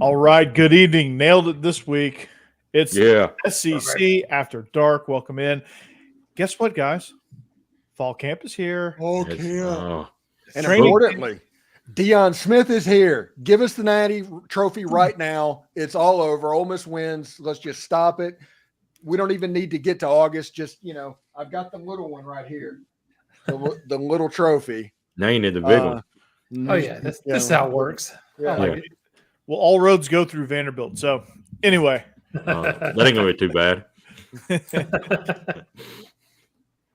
All right, good evening. Nailed it this week. It's Yeah. SEC After Dark. Welcome in. Guess what, guys? Fall camp is here. Okay. Oh, And Training- importantly, Deion Smith is here. Give us the Natty Trophy right now. It's all over. Ole Miss wins. Let's just stop it. We don't even need to get to August. Just, I've got the little one right here. The little trophy. now you need the big one. Oh yeah, this is how it works. Yeah. I like it. Well, all roads go through Vanderbilt. So, anyway, That ain't gonna be too bad.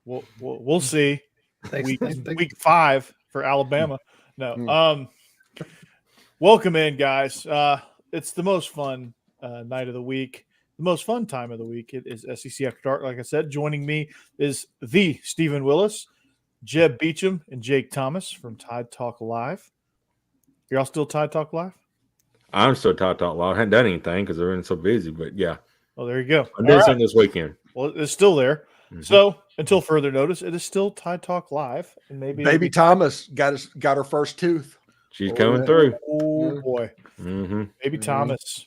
we'll see. Thanks, Week 5 for Alabama. No. Welcome in, guys. It's the most fun night of the week. The most fun time of the week. It is SEC After Dark. Like I said, joining me is the Stephen Willis, Jeb Beecham, and Jake Thomas from Tide Talk Live. Y'all still Tide Talk Live? I'm still Talk Live. I hadn't done anything because I've been so busy, but yeah, Oh, there you go. I'm doing something this weekend. Well, it's still there. Mhm. So until further notice, it is still Tide Talk Live, and maybe Baby Thomas got her first tooth. She's Oh, coming yeah. through. Oh boy, Mm-hmm. baby Mhm. Thomas.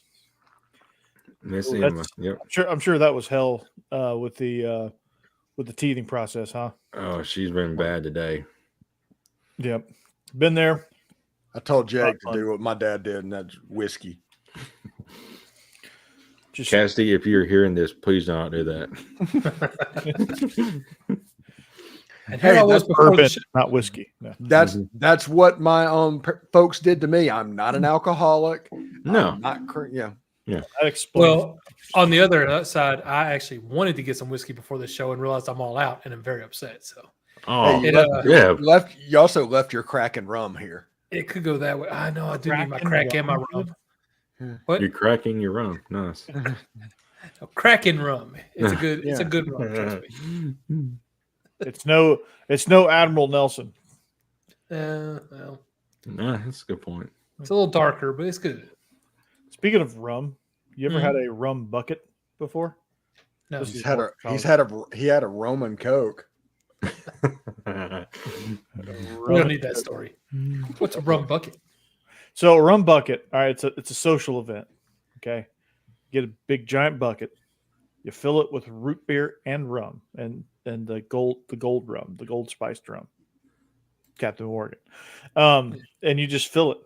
Miss Oh, Emma. that's- Yep. I'm sure that was hell with the teething process, huh? Oh, she's been bad today. Yep, been there. I told Jake Fun. to do what my dad did, and that's whiskey. Just Cassidy, if you're hearing this, please don't do that. And here I was before the bourbon, show. not whiskey. No. That's what my folks did to me. I'm not an alcoholic. No. I'm not. That explains. Well, on the other side, I actually wanted to get some whiskey before the show and realized I'm all out and I'm very upset. So Oh, Hey, it, yeah. You also left your crack and rum here. it could go that way. I know I do need my Crack crack and and my rum. rum. What? You're cracking your rum. Nice. Crack and rum. It's a good. It's a good rum. Trust me. it's no Admiral Nelson. Well, Nah, that's a good point. it's a little darker, but it's good. Speaking of rum, you ever Mhm. had a rum bucket before? No, This He is had a Roman Coke. we don't need that story. What's a rum bucket? So a rum bucket, all right, it's a social event. Okay. Get a big giant bucket. You fill it with root beer and rum and the gold rum, the gold spiced rum. Captain Morgan. And you just fill it.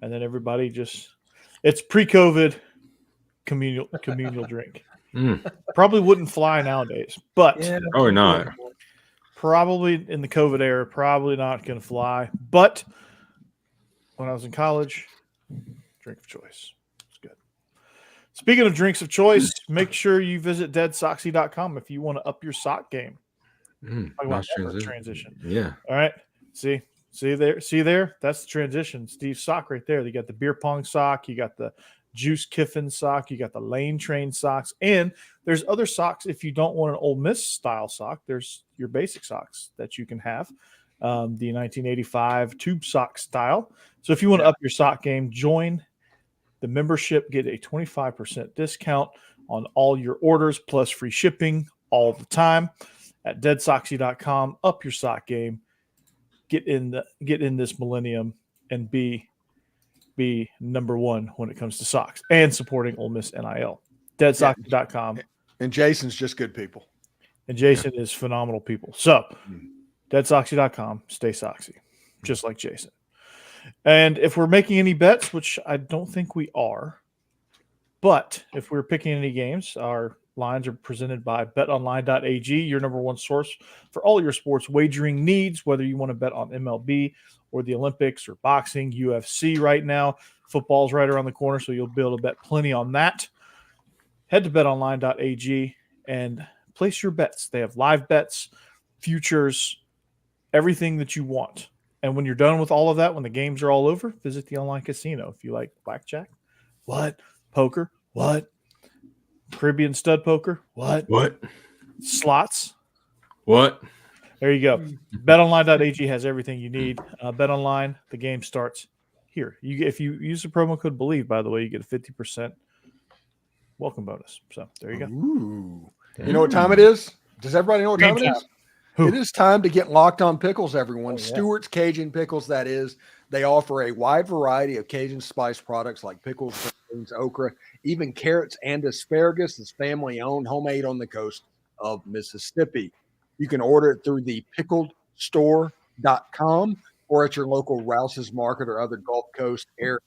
And then everybody it's pre-COVID communal drink. Mm, Probably wouldn't fly nowadays, but Yeah. probably not. probably in the COVID era, probably not going to fly. But when I was in college, drink of choice. It's good. Speaking of drinks of choice, make sure you visit deadsoxy.com if you want to up your sock game. Mm, Talk about nice that for transition. Yeah. All right. See there? That's the transition. Steve's sock right there. You got the beer pong sock. You got the Juice Kiffin sock. You got the Lane Train socks. And there's other socks. If you don't want an Ole Miss style sock, there's your basic socks that you can have. The 1985 tube sock style. So if you want to up your sock game, join the membership, get a 25% discount on all your orders plus free shipping all the time at deadsoxy.com. Up your sock game. Get in this millennium and be number one when it comes to socks and supporting Ole Miss NIL. Deadsoxy.com. And Jason's just good people. And Jason is phenomenal people. So deadsoxy.com, stay soxy, just like Jason. And if we're making any bets, which I don't think we are, but if we're picking any games, our lines are presented by betonline.ag, your number one source for all your sports wagering needs, whether you want to bet on MLB or the Olympics or boxing, UFC right now. Football's right around the corner, so you'll be able to bet plenty on that. Head to betonline.ag and place your bets. They have live bets, futures, everything that you want. And when you're done with all of that, when the games are all over, visit the online casino. If you like blackjack, what? Poker, what? Caribbean stud poker, what? What? Slots. What? There you go. BetOnline.ag has everything you need. BetOnline, the game starts here. If you use the promo code BELIEVE, by the way, you get a 50% welcome bonus. So there you go. Ooh. You know what time it is? Does everybody know what time it is? Who? It is time to get locked on pickles, everyone. Oh, yeah. Stewart's Cajun Pickles, that is. They offer a wide variety of Cajun spice products like pickles, beans, okra, even carrots and asparagus. It's family owned, homemade on the coast of Mississippi. You can order it through the pickledstore.com or at your local Rouse's Market or other Gulf Coast area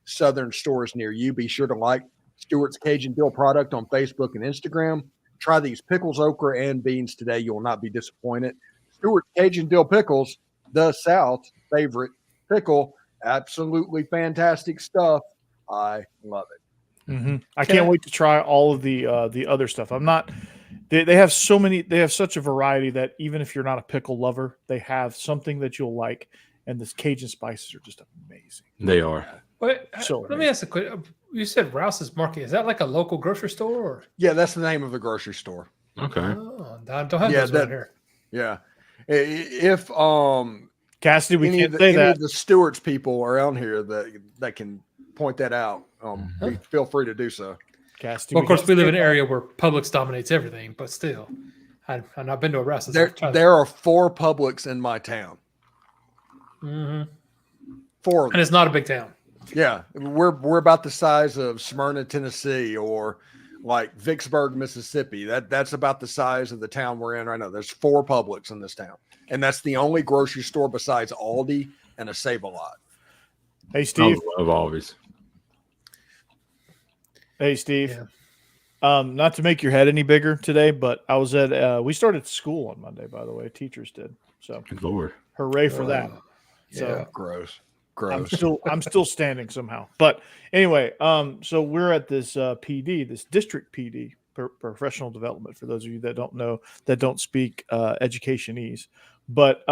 southern stores near you. Be sure to like Stewart's Cajun Dill product on Facebook and Instagram. Try these pickles, okra, and beans today. You will not be disappointed. Stewart's Cajun Dill Pickles, the South's favorite pickle. Absolutely fantastic stuff. I love it. Mm-hmm. I can't wait to try all of the other stuff. I'm not. They have so many. They have such a variety that even if you're not a pickle lover, they have something that you'll like. And this Cajun spices are just amazing. They are. Wait, So let me ask a quick. You said Rouse's Market. Is that like a local grocery store? Or? Yeah, that's the name of the grocery store. Okay. Oh, I don't have Yeah, those around here. Yeah. If Cassidy, we any can't of say any that. of the Stewart's people around here that can point that out, feel free to do so. Cassidy, Well, of course, can't we live say in an that. area where Publix dominates everything, but still, I've not been to a Rouse's. There are 4 Publix in my town. Mm-hmm. 4 of And them. it's not a big town. Yeah, we're about the size of Smyrna, Tennessee, or like Vicksburg, Mississippi. That's about the size of the town we're in right now. There's 4 Publix in this town, and that's the only grocery store besides Aldi and a Save-A-Lot. Hey, I Steve. love Always. Hey, Steve. Yeah. Not to make your head any bigger today, but I was at. We started school on Monday, by the way. Teachers did. So Good Lord. hooray for that. So Yeah. Gross. I'm still standing somehow. But anyway, so we're at this PD, this district PD, professional development. For those of you that don't know, that don't speak educationese, but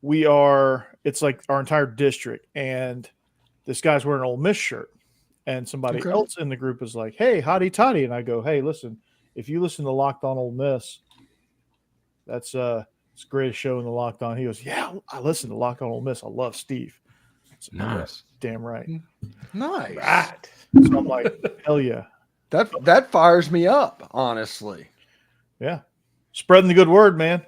we are. It's like our entire district, and this guy's wearing an Ole Miss shirt, and somebody Okay. else in the group is like, "Hey, hotty toddy," and I go, "Hey, listen, if you listen to Locked On Ole Miss, that's it's the greatest show in the Locked On." He goes, "Yeah, I listen to Locked On Ole Miss. I love Steve." So, Nice. damn right. Nice. Right. So I'm like, hell yeah, That fires me up, honestly. yeah, spreading the good word, man.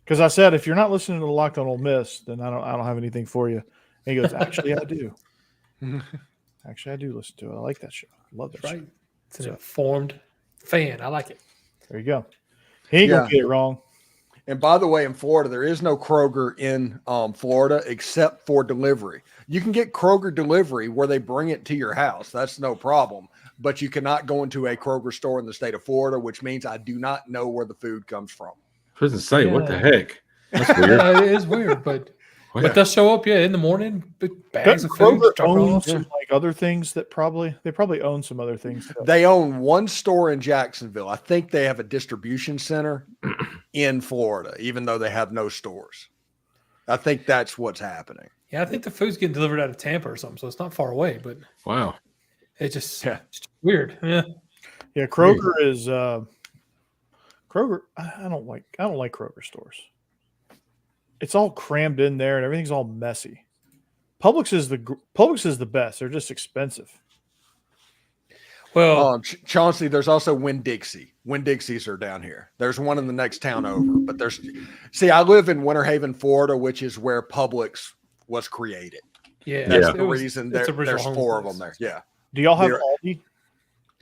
Because I said, if you're not listening to Locked On Ole Miss, then I don't have anything for you. And he goes, actually, I do. Actually, I do listen to it. I like that show. I love that Right. show. It's an informed fan. I like it. There you go. He ain't Yeah. gonna get it wrong. And by the way, in Florida, there is no Kroger in Florida except for delivery. You can get Kroger delivery where they bring it to your house. That's no problem. But you cannot go into a Kroger store in the state of Florida, which means I do not know where the food comes from. I was gonna say, what the Yeah. heck? That's weird. Yeah, it is weird, but they'll show up, in the morning, big bags Doesn't of food. Kroger Drop it own off. some like other things that they probably own some other things. Too. They own one store in Jacksonville. I think they have a distribution center in Florida, even though they have no stores. I think that's what's happening. Yeah, I think the food's getting delivered out of Tampa or something, so it's not far away, but Wow. it's just Yeah. it's weird. Yeah. Yeah, Kroger is Kroger. I don't like Kroger stores. It's all crammed in there and everything's all messy. Publix is the best. They're just expensive. Well, Chauncey, there's also Winn-Dixie. Winn-Dixies are down here. There's one in the next town over. But I live in Winter Haven, Florida, which is where Publix was created. yeah, That's Yeah. the reason its original there's home 4 of place. them there. Yeah. Do y'all have They're- Aldi?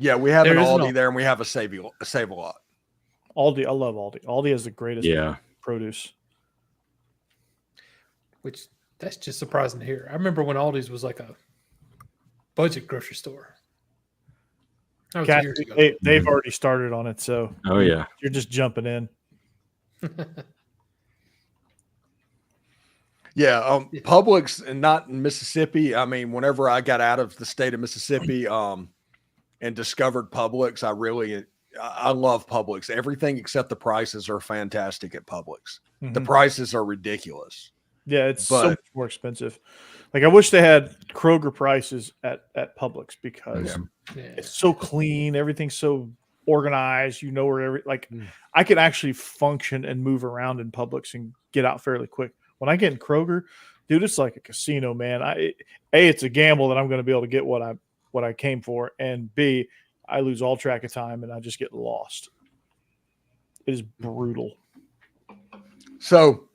Yeah, we have There an is an Aldi Aldi. there and we have a Save-A-Lot. Aldi, I love Aldi. Aldi has the greatest Yeah. produce. Which that's just surprising to hear. I remember when Aldi's was like a budget grocery store. That was years ago. They've already started on it, so Oh yeah. you're just jumping in. Yeah, Publix and not in Mississippi. I mean, whenever I got out of the state of Mississippi and discovered Publix, I love Publix. Everything except the prices are fantastic at Publix. The Mhm. prices are ridiculous. Yeah, it's so but- much more expensive. Like I wish they had Kroger prices at Publix because Yeah. Yeah. it's so clean. Everything's so organized. You know where Mm. I can actually function and move around in Publix and get out fairly quick. When I get in Kroger, dude, it's like a casino, man. It's a gamble that I'm going to be able to get what I came for, and B, I lose all track of time and I just get lost. It is brutal. So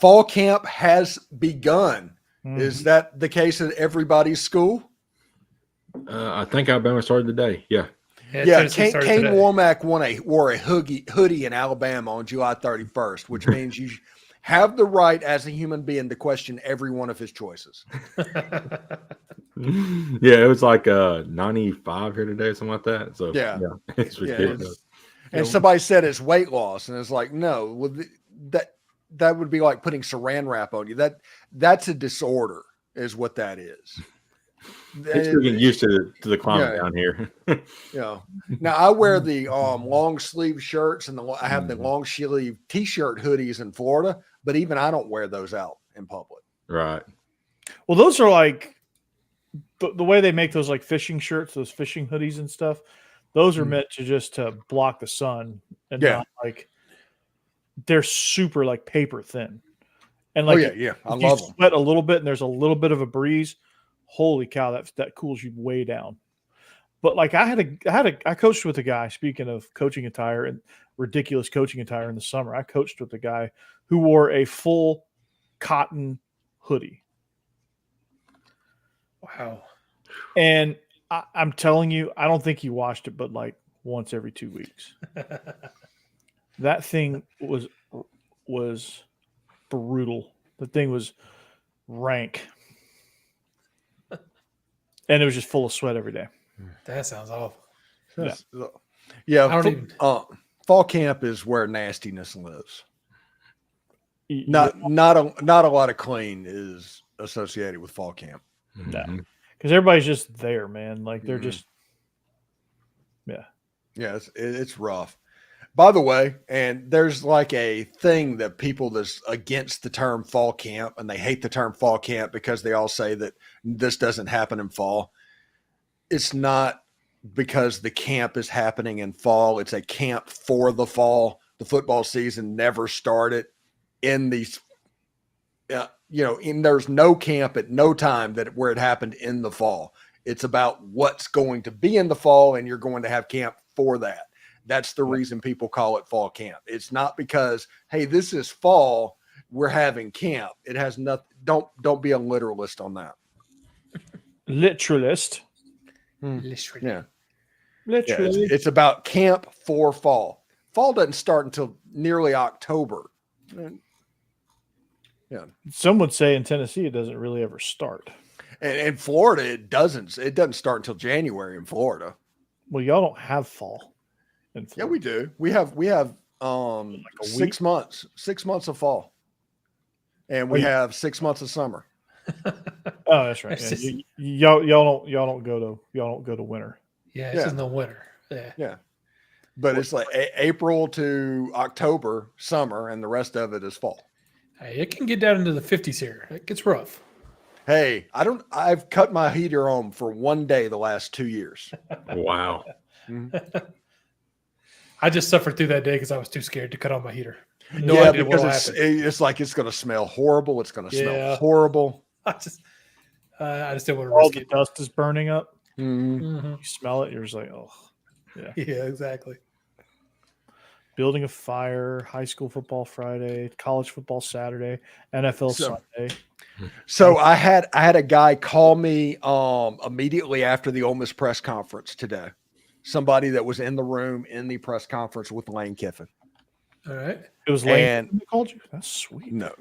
fall camp has begun. Mhm. Is that the case at everybody's school? I think Alabama started today. Yeah. Yeah, Tennessee Kane started today. Womack wore a hoodie in Alabama on July 31st, which means you have the right as a human being to question every one of his choices. Yeah, it was like 95 here today, something like that. So Yeah. it's Yeah, ridiculous. and somebody said it's weight loss, and it's like, no, well, that would be like putting saran wrap on you. That's a disorder, is what that is. It's still getting used to the climate Yeah. down here. Yeah. Now I wear the long sleeve shirts and I have the Mhm. long sleeve t-shirt hoodies in Florida, but even I don't wear those out in public. Right. Well, those are like the way they make those like fishing shirts, those fishing hoodies and stuff. Those are Mhm. meant to just to block the sun and Yeah. not like they're super like paper thin. And Oh like yeah, I if you love them. sweat a little bit and there's a little bit of a breeze, holy cow, that cools you way down. But like I coached with a guy, speaking of coaching attire and ridiculous coaching attire in the summer. I coached with a guy who wore a full cotton hoodie. Wow. And I'm telling you, I don't think he washed it, but like once every 2 weeks. That thing was brutal. The thing was rank, and it was just full of sweat every day. That sounds awful. Yeah, I don't even. fall camp is where nastiness lives. You- Not a lot of clean is associated with fall camp. No. Mhm. because everybody's just there, man. Like they're Mhm. just Yeah, it's rough. By the way, and there's like a thing that people that's against the term fall camp, and they hate the term fall camp because they all say that this doesn't happen in fall. It's not because the camp is happening in fall. It's a camp for the fall. The football season never started in these, there's no camp at no time where it happened in the fall. It's about what's going to be in the fall, and you're going to have camp for that. That's the reason people call it fall camp. It's not because, hey, this is fall, we're having camp. It has nothing. Don't be a literalist on that. literalist. Literally. Yeah. Literally. It's about camp for fall. Fall doesn't start until nearly October. Some would say in Tennessee it doesn't really ever start. And in Florida, it doesn't start until January in Florida. Well, y'all don't have fall. In Yeah, Florida. we do. We have a 6 months, 6 months of fall. And we have 6 months of summer. Oh, that's right. It's Yeah, just- y'all don't go to winter. Yeah, it's Yeah. just no winter. Yeah. But it's like April to October, summer, and the rest of it is fall. Hey, it can get down into the 50s here. It gets rough. Hey, I've cut my heater on for one day the last 2 years. Wow. I just suffered through that day because I was too scared to cut on my heater. No Yeah, idea what will because happen. it's like it's going to smell horrible. It's going to smell Yeah. horrible. I just didn't want to All risk the it. dust is burning up. Mhm. Mhm. You smell it. You're just like, oh. Yeah, exactly. Building a fire. High school football Friday. College football Saturday. NFL So- Sunday. So I had a guy call me immediately after the Ole Miss press conference today. Somebody that was in the room in the press conference with Lane Kiffin. All right. It was Lane And- that called you. That's sweet. No,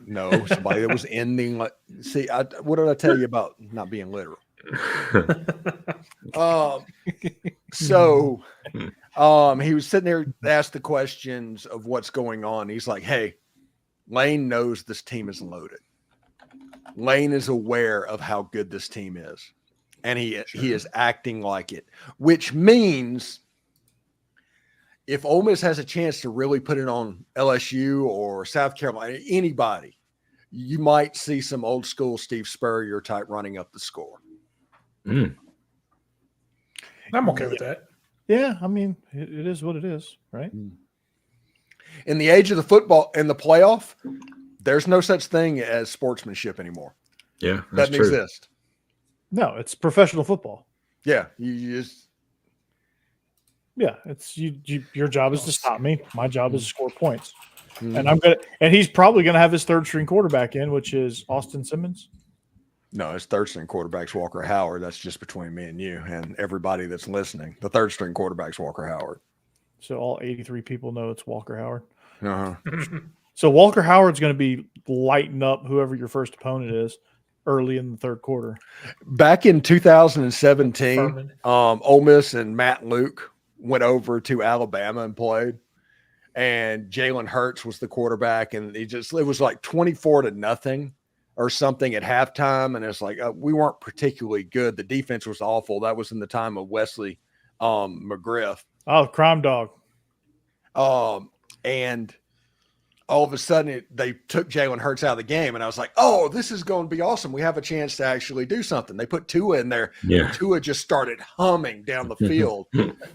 somebody that was in the. See, what did I tell you about not being literal? So he was sitting there, asked the questions of what's going on. He's like, hey, Lane knows this team is loaded. Lane is aware of how good this team is. And he is acting like it, which means if Ole Miss has a chance to really put it on LSU or South Carolina, anybody, you might see some old school Steve Spurrier type running up the score. Mm. I'm okay with that. Yeah, I mean, it is what it is, right? In the age of the football and the playoff, there's no such thing as sportsmanship anymore. Yeah, that's Doesn't true. exist. No, it's professional football. Yeah, you just Yeah, it's you. Your job is to stop me. My job is to score points. And he's probably gonna have his third string quarterback in, which is Austin Simmons. No, his third string quarterback's Walker Howard. That's just between me and you and everybody that's listening. The third string quarterback's Walker Howard. So all 83 people know it's Walker Howard. Uh-huh. So Walker Howard's going to be lighting up whoever your first opponent is early in the third quarter. Back in 2017, Furman. Ole Miss and Matt Luke went over to Alabama and played. And Jalen Hurts was the quarterback, and it was like 24-0 or something at halftime. And it's like, we weren't particularly good. The defense was awful. That was in the time of Wesley McGriff. Oh, crime dog. And all of a sudden they took Jalen Hurts out of the game. And I was like, oh, this is going to be awesome. We have a chance to actually do something. They put Tua in there. Yeah. Tua just started humming down the field.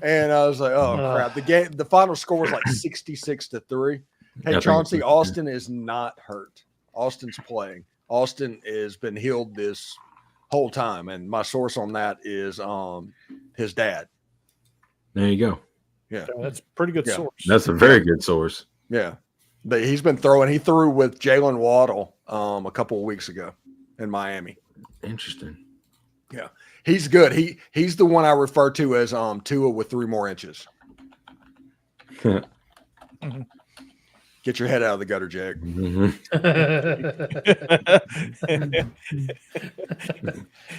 And I was like, oh crap. The final score was like 66-3. Hey, Chauncey, Austin is not hurt. Austin's playing. Austin has been healed this whole time. And my source on that is his dad. There you go. Yeah. That's a pretty good source. That's a very good source. Yeah. He's been throwing. He threw with Jalen Waddle a couple of weeks ago in Miami. Interesting. Yeah. He's good. He's the one I refer to as Tua with 3 more inches. Get your head out of the gutter, Jake.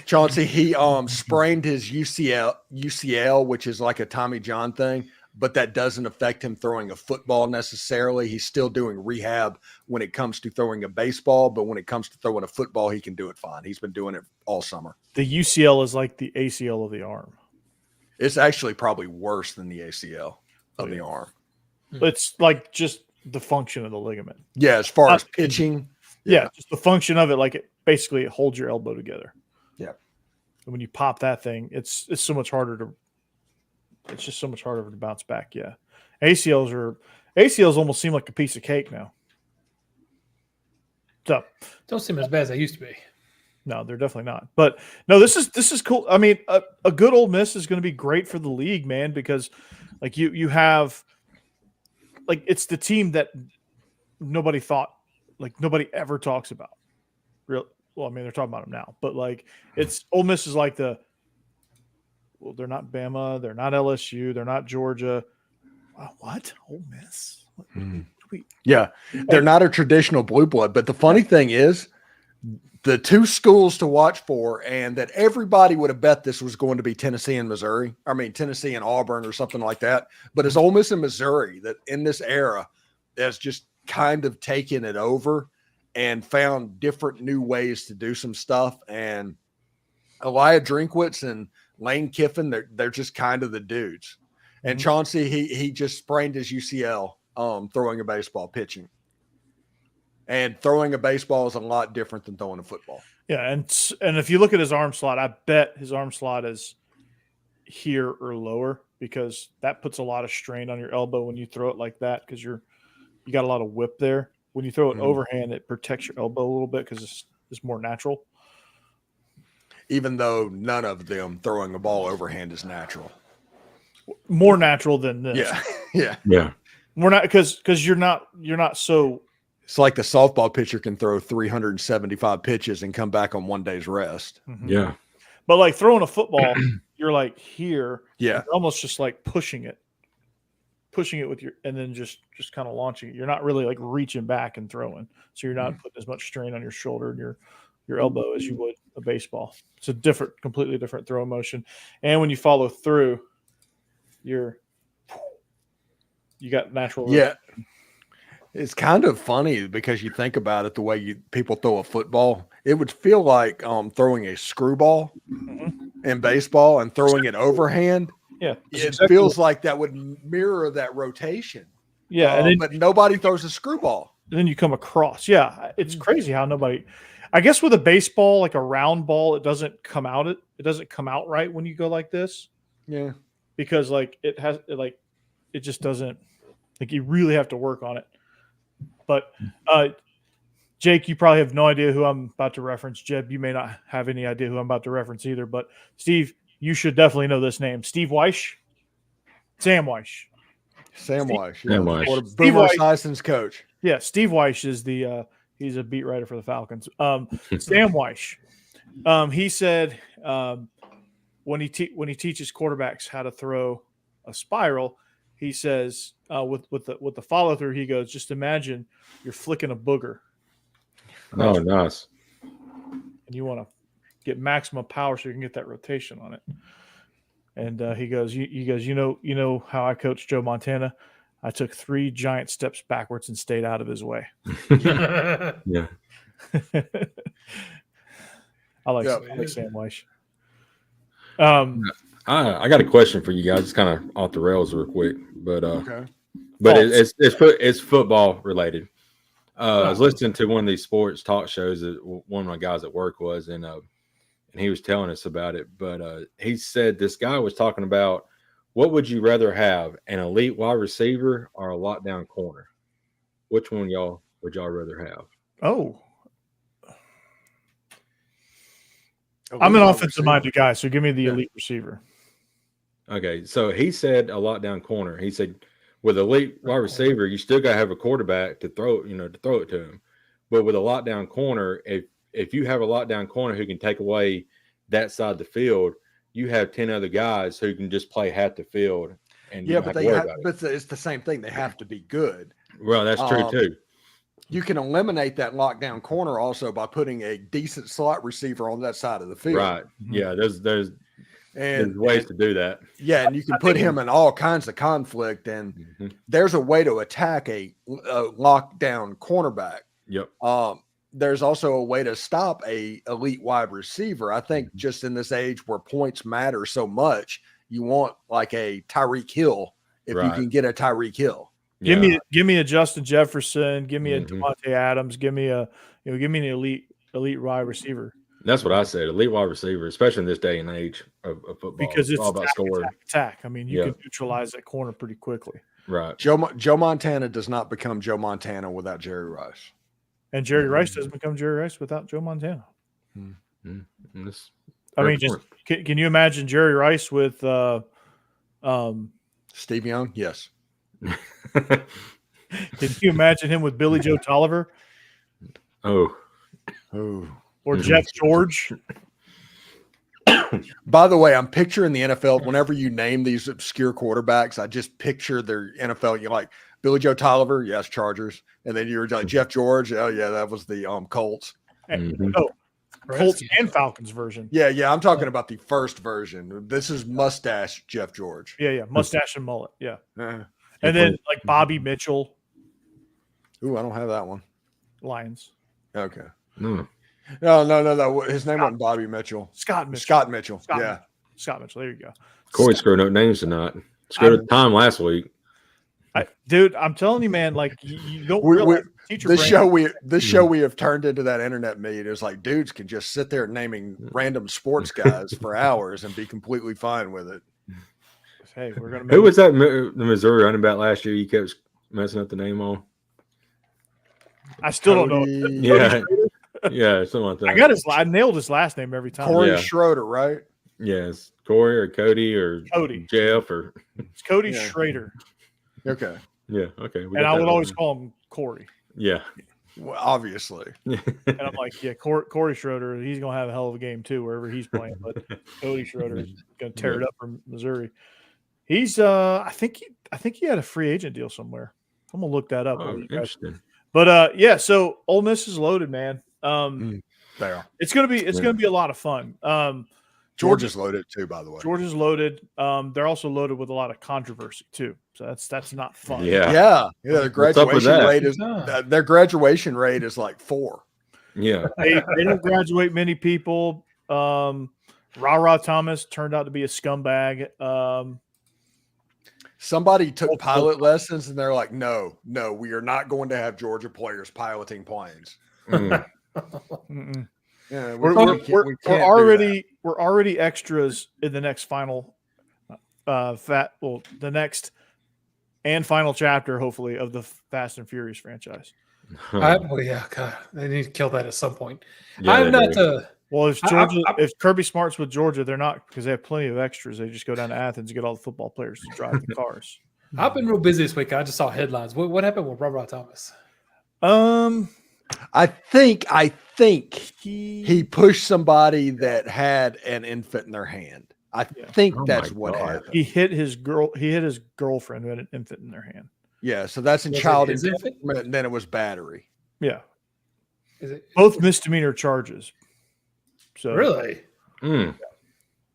Chauncey, he sprained his UCL, which is like a Tommy John thing, but that doesn't affect him throwing a football necessarily. He's still doing rehab when it comes to throwing a baseball, but when it comes to throwing a football, he can do it fine. He's been doing it all summer. The UCL is like the ACL of the arm. It's actually probably worse than the ACL of the arm. It's like just the function of the ligament. Yeah, as far as pitching. Yeah, just the function of it. Like it basically holds your elbow together. Yeah. And when you pop that thing, it's so much harder to. It's just so much harder to bounce back. Yeah, ACLs almost seem like a piece of cake now. So Don't seem as bad as they used to be. no, they're definitely not. But no, this is cool. I mean, a good Ole Miss is going to be great for the league, man, because like you have like it's the team that nobody thought, like nobody ever talks about. Real well, I mean, they're talking about them now, but like it's Ole Miss is like well, they're not Bama, they're not LSU, they're not Georgia. What? Ole Miss? Yeah, they're not a traditional blue blood. But the funny thing is, the 2 schools to watch for, and that everybody would have bet this was going to be Tennessee and Missouri. I mean, Tennessee and Auburn or something like that. But it's Ole Miss and Missouri that in this era has just kind of taken it over and found different new ways to do some stuff. And Elijah Drinkwitz and Lane Kiffin, they're just kind of the dudes. And Chauncey, he just sprained his UCL throwing a baseball, pitching. And throwing a baseball is a lot different than throwing a football. Yeah, and if you look at his arm slot, I bet his arm slot is here or lower because that puts a lot of strain on your elbow when you throw it like that because you got a lot of whip there. When you throw it overhand, it protects your elbow a little bit because it's more natural. Even though none of them throwing a ball overhand is natural. More natural than this. Yeah. We're not because you're not so. It's like the softball pitcher can throw 375 pitches and come back on 1 day's rest. Yeah. But like throwing a football, you're like here. Yeah. You're almost just like pushing it with your, and then just kind of launching it. You're not really like reaching back and throwing. So you're not putting as much strain on your shoulder and your elbow as you would a baseball. It's a completely different throw motion. And when you follow through, you got natural. Yeah. It's kind of funny because you think about it, the way people throw a football, it would feel like throwing a screwball in baseball and throwing it overhand. Yeah. It feels like that would mirror that rotation. Yeah. But nobody throws a screwball. And then you come across. Yeah. It's crazy how nobody, I guess with a baseball, like a round ball, it doesn't come out right when you go like this. Yeah. Because like it just doesn't, like you really have to work on it. But Jake, you probably have no idea who I'm about to reference. Jeb, you may not have any idea who I'm about to reference either. But Steve, you should definitely know this name. Steve Weish. Sam Weish. Sam Weish. Sam Weish. Boomer Esiason's coach. Yeah, Steve Weish is the he's a beat writer for the Falcons. Sam Weish, he said when he teaches quarterbacks how to throw a spiral, he says with the follow through, he goes, just imagine you're flicking a booger Oh, nice. and you want to get maximum power so you can get that rotation on it. And he goes, you know how I coached Joe Montana? I took 3 giant steps backwards and stayed out of his way. Yeah. I like Yeah. Sam Weish. I got a question for you guys. It's kind of off the rails real quick, but Okay. it's football related. I was listening to one of these sports talk shows that one of my guys at work was, and he was telling us about it. But he said this guy was talking about, what would you rather have, an elite wide receiver or a lockdown corner? Which one would y'all rather have? Oh, I'm an offensive minded guy, so give me the elite receiver. Okay, so he said a lockdown corner. He said with elite wide receiver, you still got to have a quarterback to throw it to him. But with a lockdown corner, if you have a lockdown corner who can take away that side of the field, you have 10 other guys who can just play half the field. And Yeah, but it's the same thing. They have to be good. Well, that's true too. You can eliminate that lockdown corner also by putting a decent slot receiver on that side of the field. Right. Yeah, there's And ways to do that. yeah, and you can put him in all kinds of conflict, and there's a way to attack a lockdown cornerback. Yep. There's also a way to stop a elite wide receiver. I think just in this age where points matter so much, you want like a Tyreek Hill if you can get a Tyreek Hill. Give me a Justin Jefferson. Give me a Devontae Adams. Give me an elite wide receiver. That's what I said. Elite wide receiver, especially in this day and age of football, Because it's all about scoring. Attack. I mean, you can neutralize that corner pretty quickly. Right. Joe Montana does not become Joe Montana without Jerry Rice. And Jerry Rice doesn't become Jerry Rice without Joe Montana. I mean, just can you imagine Jerry Rice with Steve Young? Yes. can you imagine him with Billy Joe Tolliver? Oh. Or Jeff George? By the way, I'm picturing the NFL. Whenever you name these obscure quarterbacks, I just picture their NFL. You're like Billy Joe Tolliver, yes, Chargers, and then you're like Jeff George. Oh yeah, that was the Colts. Colts and Falcons version. Yeah. I'm talking about the first version. This is mustache Jeff George. Yeah, mustache and mullet. Yeah, and then like Bobby Mitchell. Ooh, I don't have that one. Lions. Okay. No. No. His name wasn't Bobby Mitchell. Scott Mitchell. Scott Mitchell. Scott Mitchell. There you go. Corey screwed up names tonight. Screwed up time last week. Dude, I'm telling you, man. Like you don't realize this show we have turned into that internet meet. It's like dudes can just sit there naming random sports guys for hours and be completely fine with it. Hey, we're gonna. Who was that? The Missouri running back last year? You kept messing up the name on. I still don't know. Yeah, something like that. I nailed his last name every time. Corey Schroeder, right? Yes, Corey or Cody or Jeff or it's Cody Schrader. Okay. Yeah. Okay. And I would always call him Corey. Yeah. Well, obviously. And I'm like, yeah, Corey Schroeder, he's gonna have a hell of a game too, wherever he's playing. But Cody Schroeder is gonna tear it up from Missouri. He's I think he had a free agent deal somewhere. I'm gonna look that up. Oh, interesting. But so Ole Miss is loaded, man. They are. It's gonna be a lot of fun. Georgia's loaded too, by the way. Georgia's loaded. They're also loaded with a lot of controversy too. So that's not fun. Yeah. Their graduation rate is like 4. Yeah. They don't graduate many people. Ra Thomas turned out to be a scumbag. Somebody took pilot lessons and they're like, no, we are not going to have Georgia players piloting planes. Yeah, we're already extras in the next final the next and final chapter, hopefully, of the Fast and Furious franchise. God, they need to kill that at some point. Yeah, I'm not. Well, if Kirby Smart's with Georgia, they're not, because they have plenty of extras. They just go down to Athens and get all the football players to drive the cars. I've been real busy this week. I just saw headlines. What happened with Robert Thomas? I think he he pushed somebody that had an infant in their hand. I Yeah. think Oh that's my what God. happened. he hit his girlfriend who had an infant in their hand. Yeah, so that's in Was it child his infant? endangerment, and then it was battery. Yeah, Is it both misdemeanor charges. So really? Mm.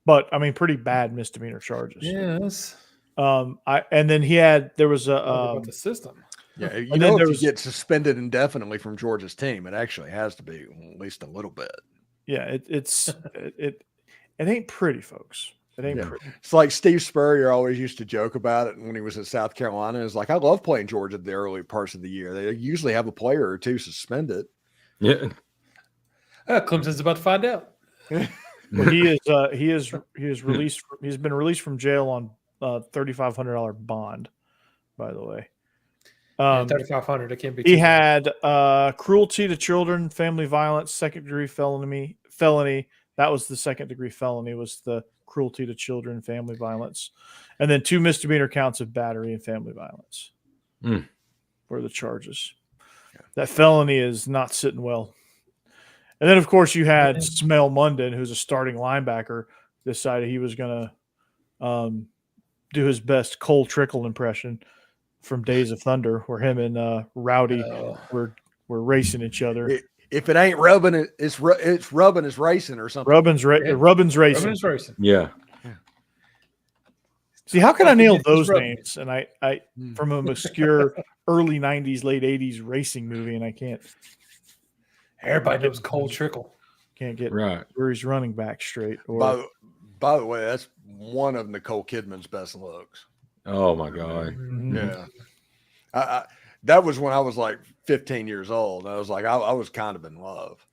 but I mean, pretty bad misdemeanor charges. Yes. And then there was a About the system. Yeah, you and know, then if there you was- get suspended indefinitely from Georgia's team, it actually has to be at least a little bit. yeah, it ain't pretty, folks. It ain't Yeah. pretty. It's like Steve Spurrier always used to joke about it when he was at South Carolina. It's like, I love playing Georgia the early parts of the year. They usually have a player or two suspended. Yeah. Clemson's about to find out. Well, he is released. He's been released from jail on $3,500 bond. By the way, 3,500. It can't be. he too bad. had cruelty to children, family violence, second-degree felony. That was the second-degree felony. Was the cruelty to children, family violence, and then 2 misdemeanor counts of battery and family violence Mm. were the charges. That felony is not sitting well. And then, of course, you had Smell Munden, who's a starting linebacker, decided he was going to do his best Cole Trickle impression from Days of Thunder, where him and Rowdy were racing each other. If it ain't rubbing, it's rubbing is racing or something. Rubbin's racing. Robin's racing. Yeah. See, how can I nail It's those Rubbin. names? And I from an obscure early '90s, late '80s racing movie, and I can't Everybody knows Cole Trickle. get Right. where he's running back straight. Or By the way, that's one of Nicole Kidman's best looks. Oh my God. Mhm. Yeah. That was when I was like 15 years old. I was like, I was kind of in love.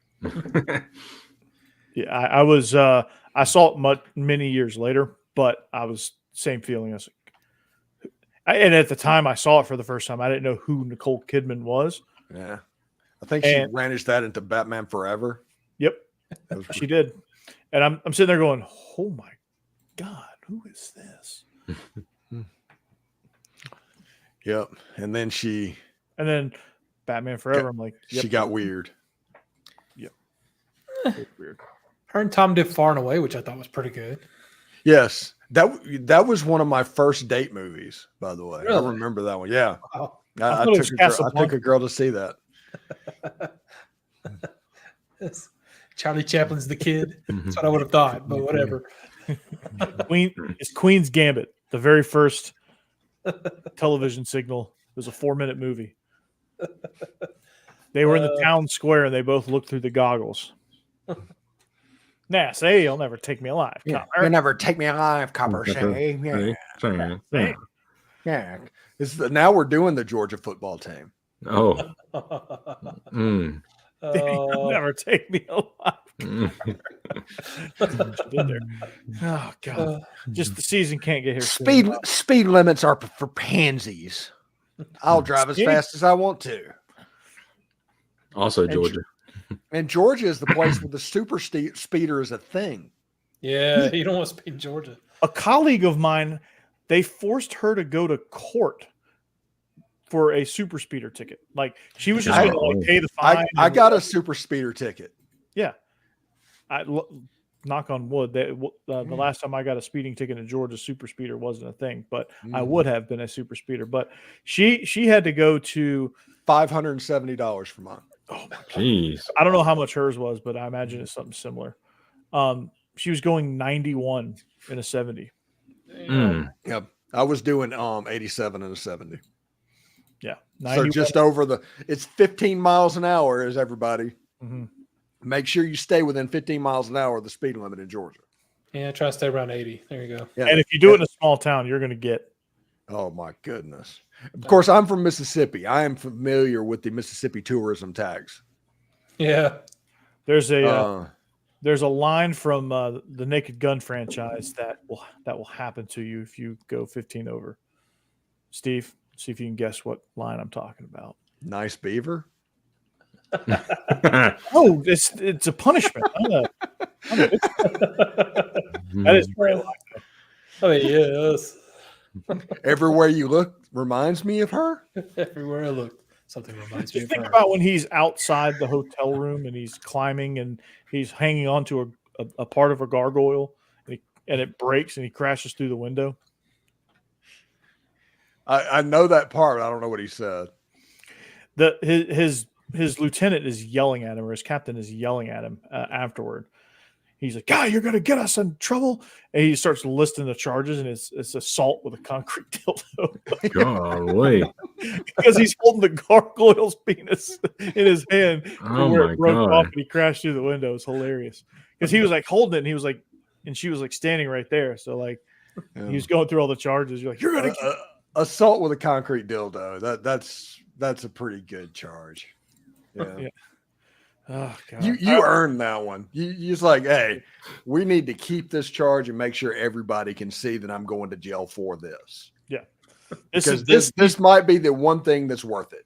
Yeah, I was. I saw it many years later, but I was same feeling. And at the time I saw it for the first time, I didn't know who Nicole Kidman was. Yeah. I think she And- managed that into Batman Forever. Yep, That was she did. And I'm sitting there going, "Oh my God, who is this?" Yep. And then she And then Batman Forever. I'm like, "Yep, she got weird. weird." Her and Tom did Far and Away, which I thought was pretty good. Yes. That was one of my first date movies, by the way. I Really? remember that one. Yeah. Wow. I thought it was took Casablanca. a girl to see that. Charlie Chaplin's the kid. That's what I would have thought, but whatever. It's Queen's Gambit, the very first television signal. It was a 4-minute movie. They were in the town square and they both looked through the goggles. Nah, say you'll never take me alive. Yeah. Copper. You'll never take me alive, Copper Shay. Yeah. Yeah. Yeah. Now we're doing the Georgia football team. Oh. Mm. You'll never take me alive. Mm. She did there. Oh God! Just the season can't get here. soon Speed enough. speed limits are for pansies. I'll drive as Yeah. fast as I want to. Also Georgia. And Georgia is the place where the super speeder is a thing. Yeah, you don't want to speak Georgia. A colleague of mine, they forced her to go to court for a super speeder ticket. Like she was just I- going to like pay the fine. I got a super speeder ticket. Yeah. Knock on wood. The last time I got a speeding ticket in Georgia, super speeder wasn't a thing, but I would have been a super speeder. But she had to go to. $570 for mine. Oh my God. Jeez. I don't know how much hers was, but I imagine it's something similar. She was going 91 in a 70. Mm. Yep. I was doing 87 and a 70. Yeah. So 91. just over it's 15 miles an hour, is everybody. Mhm. Make sure you stay within 15 miles an hour of the speed limit in Georgia. Yeah, try to stay around 80. There you go. Yeah. And if you do it in a small town, you're going to get. Oh my goodness. Of course, I'm from Mississippi. I am familiar with the Mississippi tourism tags. Yeah. There's a Uh, there's a line from the Naked Gun franchise that will happen to you if you go 15 over. Steve, see if you can guess what line I'm talking about. nice beaver. Oh, it's a punishment. That is real life. Oh, yes. Everywhere you look reminds me of her. Everywhere I look. Something reminds me Just of think her. about when he's outside the hotel room and he's climbing and he's hanging onto a part of a gargoyle and it breaks and he crashes through the window. I know that part. But I don't know what he said. His lieutenant is yelling at him, or his captain is yelling at him afterward. He's like, "Guy, you're going to get us in trouble." And he starts listing the charges, and it's assault with a concrete dildo Golly. because he's holding the gargoyle's penis in his hand Oh where my it broke God. off and he crashed through the window. It's hilarious because he was like holding it, and he was like, and she was like standing right there. So like he was going through all the charges. You're like, "You're going to assault with a concrete dildo. That's a pretty good charge. Yeah. Yeah. Oh God. You earned that one. You just like, hey, we need to keep this charge and make sure everybody can see that I'm going to jail for this. This might be the one thing that's worth it.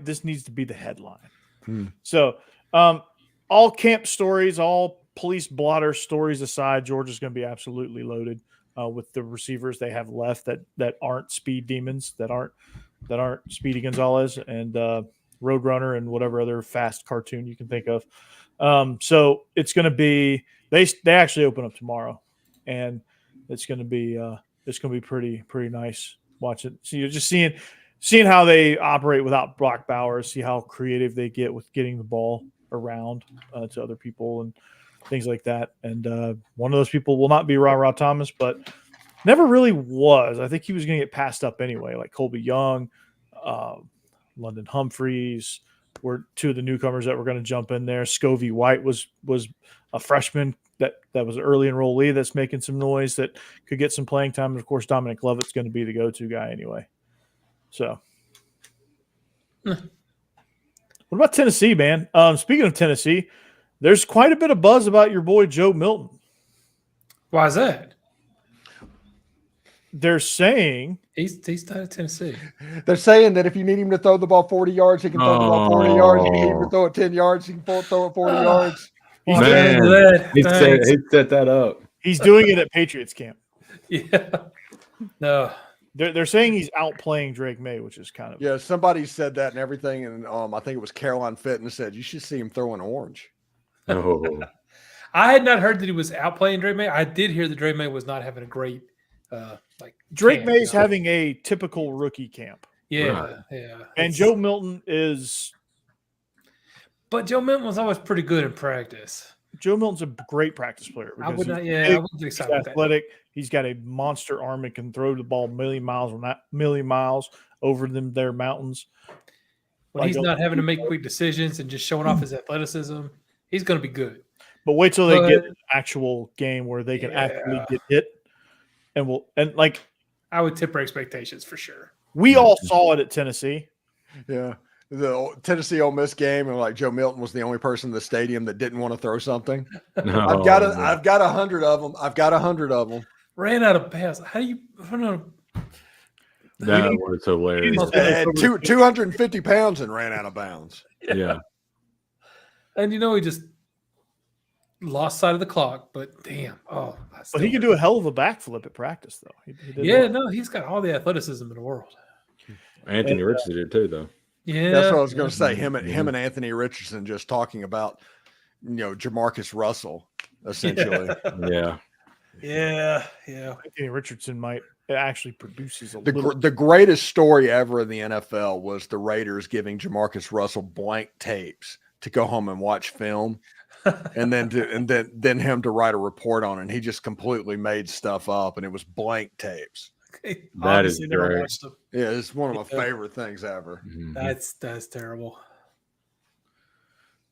This needs to be the headline. So all camp stories, all police blotter stories aside, Georgia's going to be absolutely loaded with the receivers they have left that aren't speed demons, that aren't Speedy Gonzalez and Roadrunner and whatever other fast cartoon you can think of. So it's going to be they actually open up tomorrow, and it's going to be pretty nice. Watch it. So you're just seeing how they operate without Brock Bowers. See how creative they get with getting the ball around to other people and things like that. And one of those people will not be Ra Thomas, but never really was. I think he was going to get passed up anyway, like Colby Young. London Humphreys were two of the newcomers that were going to jump in there. Scovey White was a freshman that was an early enrollee that's making some noise that could get some playing time. And of course, Dominic Lovett's going to be the go-to guy anyway. So, what about Tennessee, man? Speaking of Tennessee, there's quite a bit of buzz about your boy Joe Milton. Why is that? They're saying he's not at Tennessee. They're saying that if you need him to throw the ball 40 yards, he can throw the ball 40 yards. If you need him to throw it 10 yards, he can throw it 40 yards. he's, Man, doing, he set that up. he's doing it at Patriots camp. Yeah. No. They're saying he's outplaying Drake May, which is kind of Yeah, somebody said that and everything, and I think it was Caroline Fitness said you should see him throw an orange. Oh, I had not heard that he was outplaying Drake May. I did hear that Drake May was not having a great Drake camp, May's having a typical rookie camp. Yeah, Right. yeah. And Joe Milton is But Joe Milton was always pretty good in practice. Joe Milton's a great practice player. I because would not. he's Yeah, big, I wasn't he's excited with that. athletic. He's got a monster arm and can throw the ball million miles over their mountains. When he's not having to make quick decisions and just showing off his athleticism, he's going to be good. But wait till they But- get an actual game where they can actually Yeah. get hit. And like I would temper expectations for sure. we all saw it at Tennessee. Yeah. The Tennessee Ole Miss game, and like Joe Milton was the only person in the stadium that didn't want to throw something. no. I've got 100 of them. I've got 100 of them. Ran out of bounds. How do you? I don't know. That was hilarious. Yeah. 250 pounds and ran out of bounds. Yeah. And he just lost sight of the clock. But damn, But he can do a hell of a backflip at practice, though. He did Yeah, well. no, he's got all the athleticism in the world. Anthony Richardson did too, though. Yeah, That's what I was going to say. Him and Anthony Richardson just talking about, Jamarcus Russell, essentially. Yeah. Yeah. Anthony Richardson might actually produces a The little. the greatest story ever in the NFL was the Raiders giving Jamarcus Russell blank tapes to go home and watch film, and then him to write a report on it. And he just completely made stuff up, and it was blank tapes. That is Obviously never great. watched him. Yeah, it's one of my Yeah. favorite things ever. Mhm. That's terrible.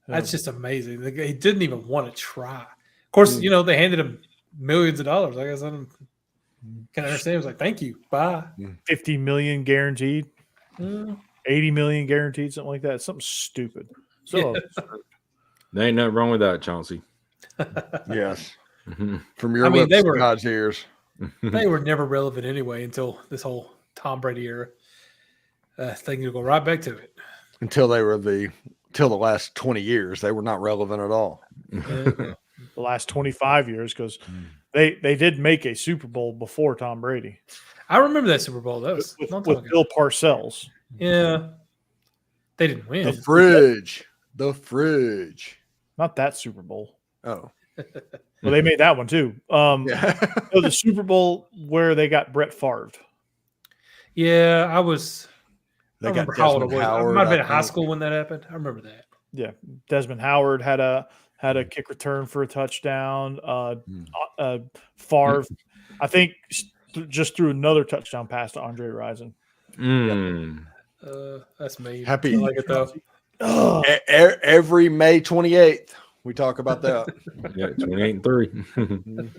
That's just amazing. He didn't even want to try. Of course, they handed him millions of dollars. I guess I can understand. He was like, "Thank you, bye." 50 million guaranteed, Mm. 80 million guaranteed, something like that. Something stupid. So There ain't nothing wrong with that, Chauncey. Yes, Mhm. from your I mean, lips they to were- God's ears. They were never relevant anyway until this whole Tom Brady era. Thing to go right back to it. Until the last 20 years, they were not relevant at all. the last 25 years, because they did make a Super Bowl before Tom Brady I remember that Super Bowl. That was with, not long with ago. Bill Parcells. Yeah. They didn't win. The fridge. Not that Super Bowl. Oh, Well, they made that one too. yeah. So the Super Bowl where they got Brett Favre. Yeah, I was. I They don't got remember how old it Desmond was. I Howard, might have been I in high think. school when that happened. I remember that. Yeah, Desmond Howard had a kick return for a touchdown. Favre, I think, just threw another touchdown pass to Andre Rison. Mm. That's me. Happy- I like it though. Ugh. Every May 28th, we talk about that. Yeah, 28-3.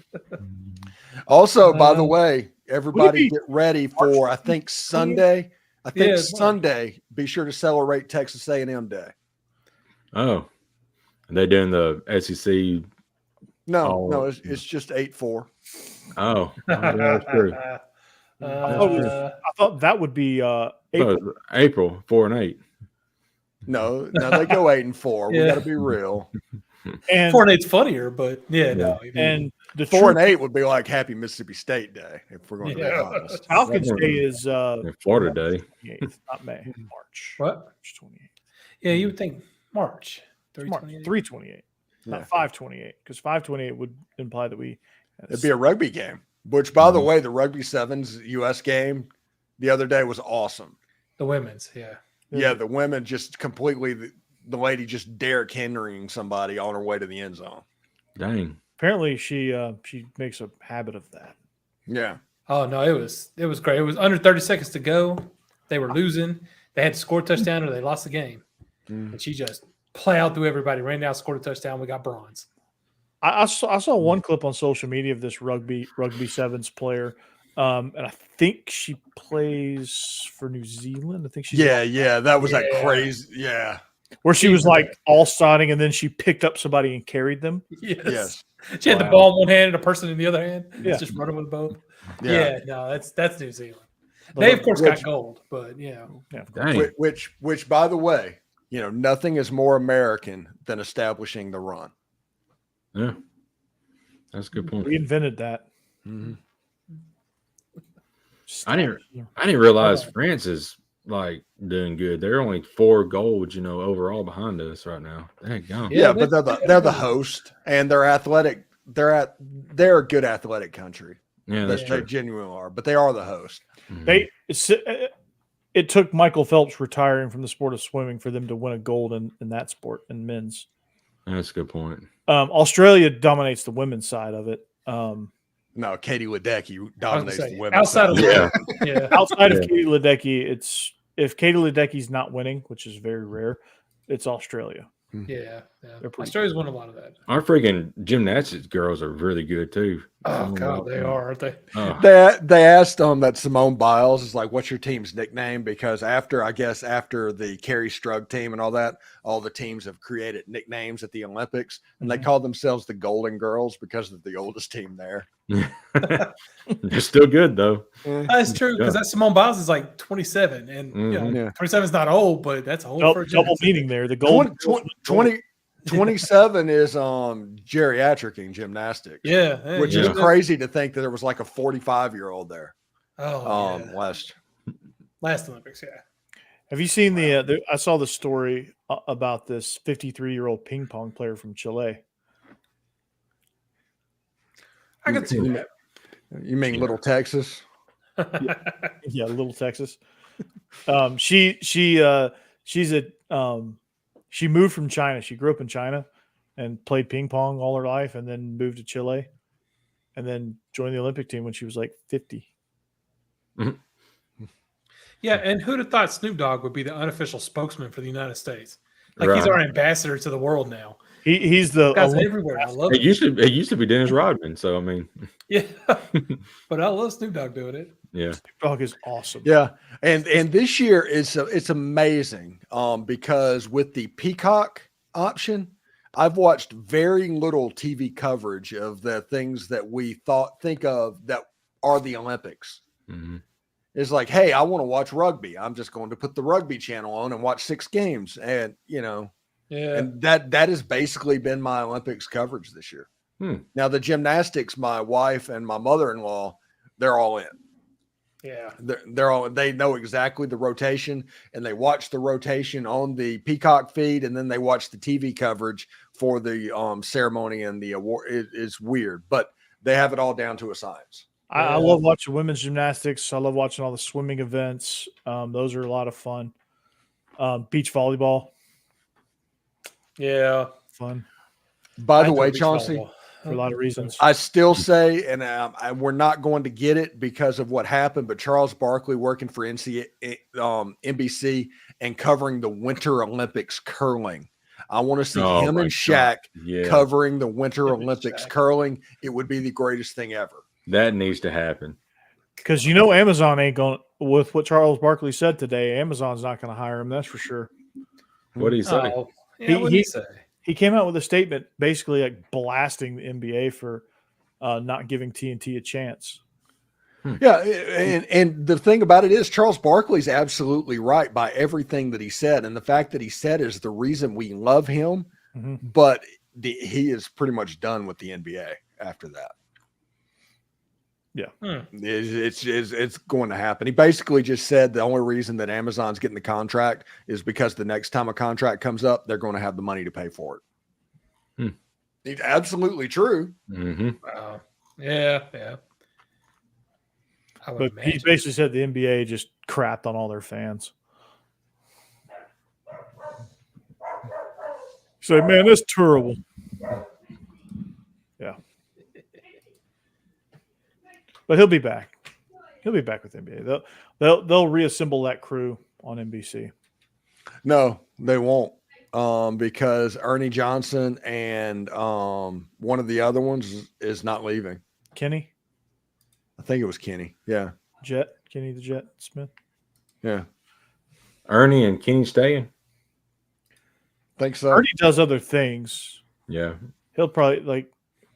Also, by the Uh, way, everybody be get ready for I think Sunday. I think Yeah, it's March. Sunday. Be sure to celebrate Texas A&M Day. Oh, are they doing the SEC? No, Oh. no, it's just 8-4. Oh, yeah, that's true. Uh, I thought that would be April 4-8. No, they go 8-4. We Yeah. got to be real. and 4-8's funnier, but yeah, no. and the 4-8 would be like Happy Mississippi State Day if we're going to be Yeah. honest. Falcons Day is In Florida Day. 28th, not May, March. What? March 28th. Yeah, you would think March. March 3/28. 3/28, Yeah. not 5/28, because 5/28 would imply that we. It'd be a rugby game. Which, by the Mhm. way, the Rugby Sevens U.S. game the other day was awesome. The women's, yeah. Yeah, the women just completely. The lady just Derrick Henrying somebody on her way to the end zone. Dang. Apparently, she makes a habit of that. Yeah. Oh no, it was great. It was under 30 seconds to go. They were losing. They had to score a touchdown or they lost the game. Mm. And she just plowed through everybody, ran down, scored a touchdown. We got bronze. I saw one clip on social media of this rugby sevens player, and I think she plays for New Zealand. I think she's Yeah. That was that Yeah. crazy. Yeah. where she was like all starting, and then she picked up somebody and carried them. Yes. She had the Wow. ball in one hand and a person in the other hand. Yeah. Just running with both. Yeah. Yeah, no, that's New Zealand. But They of course got which- gold, but yeah. yeah, Dang. Which, by the way, nothing is more American than establishing the run. Yeah. That's a good point. we invented that. I didn't realize France is like doing good. They're only 4 goals, overall behind us right now. Dang gone. Yeah, Yeah, but they're the host and they're athletic. They're a good athletic country. Yeah, that's They true. genuinely are, but they are the host. They it took Michael Phelps retiring from the sport of swimming for them to win a gold in that sport in men's. That's a good point. Australia dominates the women's side of it. No, Katie Ledecky I was dominates gonna the say, women. outside of Yeah. yeah. Outside of Yeah. Katie Ledecky, it's if Katie Ledecky's not winning, which is very rare, it's Australia. Yeah. They're pretty Australia's won a lot of that. Our freaking gymnastics girls are really good too. Oh god, they are, aren't they? Oh, They asked that Simone Biles is like, what's your team's nickname? Because after the Carrie Strug team and all that, all the teams have created nicknames at the Olympics, and they call themselves the Golden Girls because they're the oldest team there. they're still good though. That's true because that Simone Biles is like 27, and Mhm. Yeah. 27 is not old, but that's old for a Double gymnast. meaning there. The gold 27 is geriatric in gymnastics. Yeah, Which Yeah. is crazy to think that there was like a 45-year-old there. Oh, yeah. Last Olympics, yeah. Have you seen I saw the story about this 53-year-old ping pong player from Chile. I could see that. You mean Little Texas? Yeah, Little Texas. She's she moved from China. She grew up in China and played ping pong all her life, and then moved to Chile, and then joined the Olympic team when she was like 50. Yeah, and who'd have thought Snoop Dogg would be the unofficial spokesman for the United States? Like he's Right. our ambassador to the world now. He's the Guys Olympic- everywhere. I love It it. used to be Dennis Rodman. So I mean, Yeah, but I love Snoop Dogg doing it. yeah. dog is awesome. Yeah, and this year it's amazing because with the Peacock option, I've watched very little TV coverage of the things that we think of that are the Olympics. hmm It's like, hey, I want to watch rugby. I'm just going to put the rugby channel on and watch 6 games, and Yeah, and that has basically been my Olympics coverage this year. Hmm. Now the gymnastics, my wife and my mother-in-law, they're all in. Yeah. They know exactly the rotation, and they watch the rotation on the Peacock feed, and then they watch the TV coverage for the ceremony and the award. It's weird, but they have it all down to a science. I love watching women's gymnastics. I love watching all the swimming events. Those are a lot of fun. Beach volleyball, Yeah. fun By the I way, enjoy beach Chauncey, volleyball. for a lot of reasons. I still say, and we're not going to get it because of what happened, but Charles Barkley working for NBC and covering the Winter Olympics curling. I want to see him and Shaq covering the Winter Olympics curling. It would be the greatest thing ever. That needs to happen. Because you know Amazon ain't going with what Charles Barkley said today. Amazon's not going to hire him. That's for sure. What do you say? Oh, yeah, what did he say? He came out with a statement basically like blasting the NBA for not giving TNT a chance. Yeah, and the thing about it is Charles Barkley's absolutely right by everything that he said, and the fact that he said is the reason we love him. Mm-hmm. But he is pretty much done with the NBA after that. Yeah, it's going to happen. He basically just said the only reason that Amazon's getting the contract is because the next time a contract comes up, they're going to have the money to pay for it. It's absolutely true. Mm-hmm. Wow. Yeah. But he basically said the NBA just crapped on all their fans. So, man, that's terrible. Yeah. But he'll be back. He'll be back with NBA. They'll reassemble that crew on NBC. No, they won't. Because Ernie Johnson and one of the other ones is not leaving. Kenny? I think it was Kenny. Yeah. Kenny the Jet Smith. Yeah. Ernie and Kenny staying? Think so. Ernie does other things. Yeah. He'll probably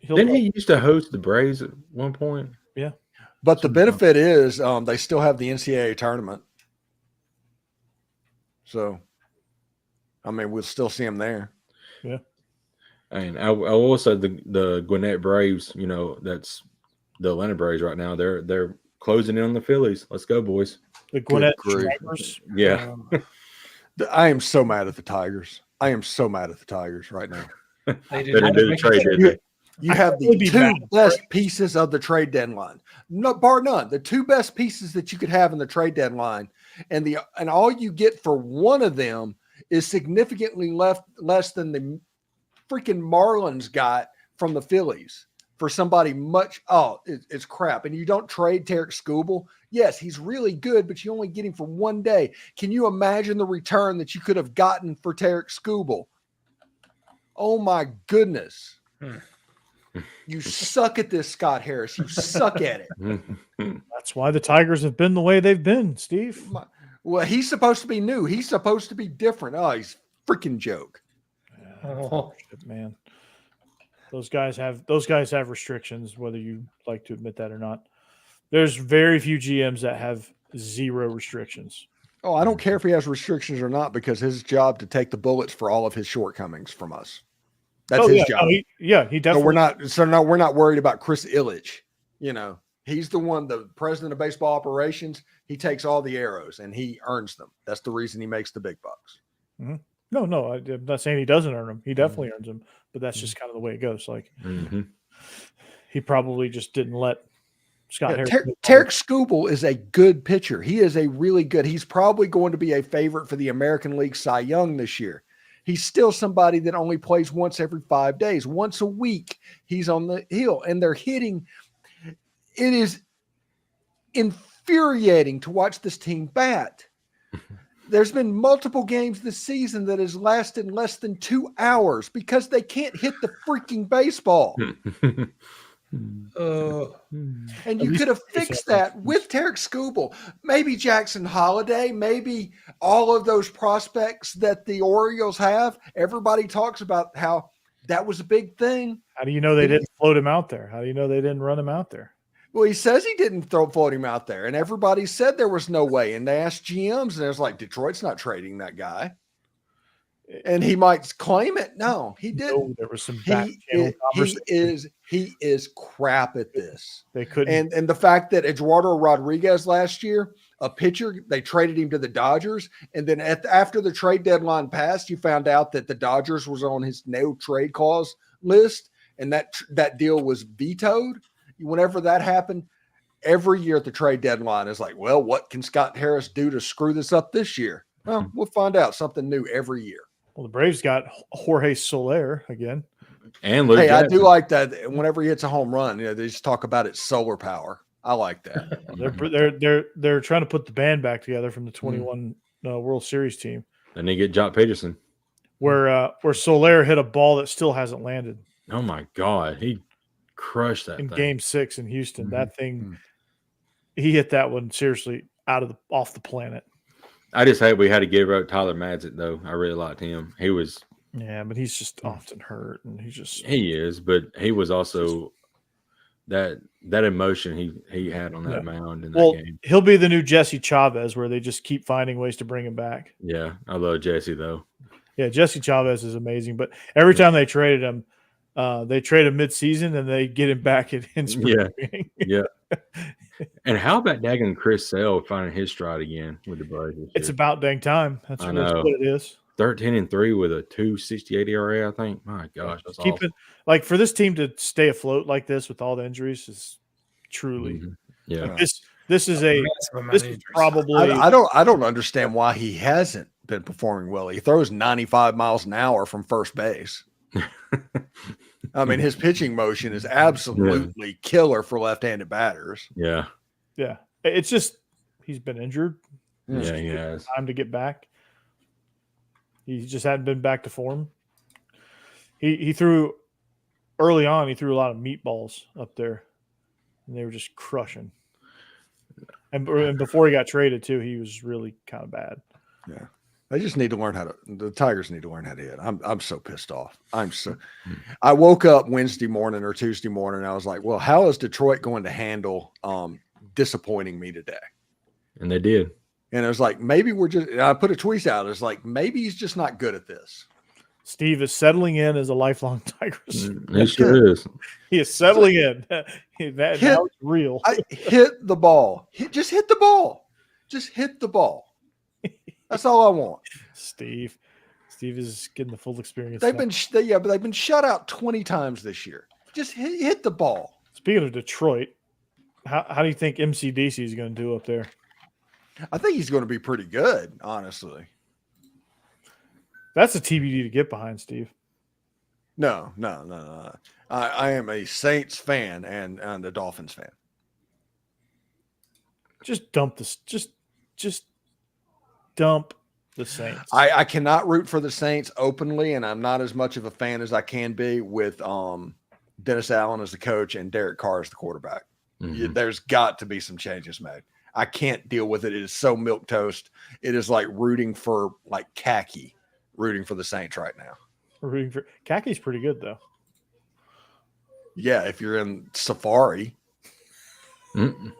Didn't he used to host the Braves at one point? Yeah. But the benefit is they still have the NCAA tournament. So, I mean, we'll still see them there. Yeah. And I will say the Gwinnett Braves, that's the Atlanta Braves right now. They're closing in on the Phillies. Let's go, boys. The Gwinnett grief. Tigers. Yeah. I am so mad at the Tigers. I am so mad at the Tigers right now. They did Better not do the make trade, it. didn't they? You have the two best pieces of the trade deadline. No, bar none. The two best pieces that you could have in the trade deadline, and all you get for one of them is significantly less than the freaking Marlins got from the Phillies for somebody much. Oh, it's crap. And you don't trade Tarek Skubal. Yes, he's really good, but you only get him for 1 day. Can you imagine the return that you could have gotten for Tarek Skubal? Oh my goodness. You suck at this, Scott Harris. You suck at it. That's why the Tigers have been the way they've been, Steve. Well, he's supposed to be new. He's supposed to be different. Oh, he's a freaking joke. Oh. Man. Those guys have restrictions, whether you like to admit that or not. There's very few GMs that have zero restrictions. Oh, I don't care if he has restrictions or not, because his job to take the bullets for all of his shortcomings from us. That's his job. He definitely. We're not worried about Chris Ilitch. He's the one, the president of baseball operations. He takes all the arrows and he earns them. That's the reason he makes the big bucks. Mm-hmm. No, I'm not saying he doesn't earn them. He definitely earns them, but that's just kind of the way it goes. Like he probably just didn't let Scott Harris. Tarek Skubal is a good pitcher. He is a really good. He's probably going to be a favorite for the American League Cy Young this year. He's still somebody that only plays once every 5 days, once a week. He's on the hill, and they're hitting. It is infuriating to watch this team bat. There's been multiple games this season that has lasted less than 2 hours because they can't hit the freaking baseball. And you could have fixed that with Tarek Skubal, maybe Jackson Holiday, maybe all of those prospects that the Orioles have. Everybody talks about how that was a big thing. How do you know they didn't float him out there? How do you know they didn't run him out there? Well, he says he didn't float him out there, and everybody said there was no way. And they asked GMs, and it was like, Detroit's not trading that guy. and he might claim it. No, he didn't. No, there was some back He channel is, conversation. he is crap at this. They couldn't. And the fact that Eduardo Rodriguez last year, a pitcher, they traded him to the Dodgers, and then after the trade deadline passed, you found out that the Dodgers was on his no trade clause list, and that deal was vetoed. Whenever that happened, every year at the trade deadline is like, well, what can Scott Harris do to screw this up this year? Well, we'll find out something new every year. Well, the Braves got Jorge Soler again. And Luke Hey, I Jackson. do like that. Whenever he hits a home run, they just talk about its solar power. I like that. They're trying to put the band back together from the 21 World Series team, Then they get Jock Peterson. where Soler hit a ball that still hasn't landed Oh my God, he crushed that in thing. Game 6 in Houston. Mhm. That thing, he hit that one seriously off the planet. I just hate we had to give up Tyler Madsen though. I really liked him. He was Yeah, but he's just often hurt, and he is, but he was also that emotion he had on that Yeah. mound in that game. He'll be the new Jesse Chavez, where they just keep finding ways to bring him back. Yeah, I love Jesse though. Yeah, Jesse Chavez is amazing, but every time they traded him, they trade him mid-season and they get him back in spring Yeah. training. Yeah. And how about dagging Chris Sale finding his stride again with the Braves? It's about dang time. That's I what know. it is. 13-3 with a 2.68 ERA, I think. My gosh, that's Keep awesome. it like for this team to stay afloat like this with all the injuries is truly Mhm. Yeah. this is a Massive amount this of is injuries. probably I don't understand why he hasn't been performing well. He throws 95 miles an hour from first base. I mean, his pitching motion is absolutely killer for left-handed batters. Yeah. yeah. It's just he's been injured. Yeah, he has. Time to get back. He just hadn't been back to form. He threw early on. He threw a lot of meatballs up there, and they were just crushing. And before he got traded too, he was really kind of bad. Yeah. They just need to learn the Tigers need to learn how to hit. I'm so pissed off. I woke up Wednesday morning or Tuesday morning. And I was like, well, how is Detroit going to handle disappointing me today? And they did. And it was like, maybe I put a tweet out. It's like, maybe he's just not good at this. Steve is settling in as a lifelong Tigers. He sure is. He is settling in. That now it's real. I hit the ball. Just hit the ball. Just hit the ball. That's all I want. Steve is getting the full experience. They've now. but they've been shut out 20 times this year. Just hit the ball. Speaking of Detroit, how do you think MCDC is going to do up there? I think he's going to be pretty good, honestly. That's a TBD to get behind, Steve. No. I am a Saints fan and a Dolphins fan. Just dump this. Just dump the Saints. I cannot root for the Saints openly, and I'm not as much of a fan as I can be with Dennis Allen as the coach and Derek Carr as the quarterback. Mhm. There's got to be some changes made. I can't deal with it. It is so milquetoast. It is like rooting for rooting for the Saints right now. Rooting for Kaki's pretty good though. Yeah, if you're in Safari. Mm-mm.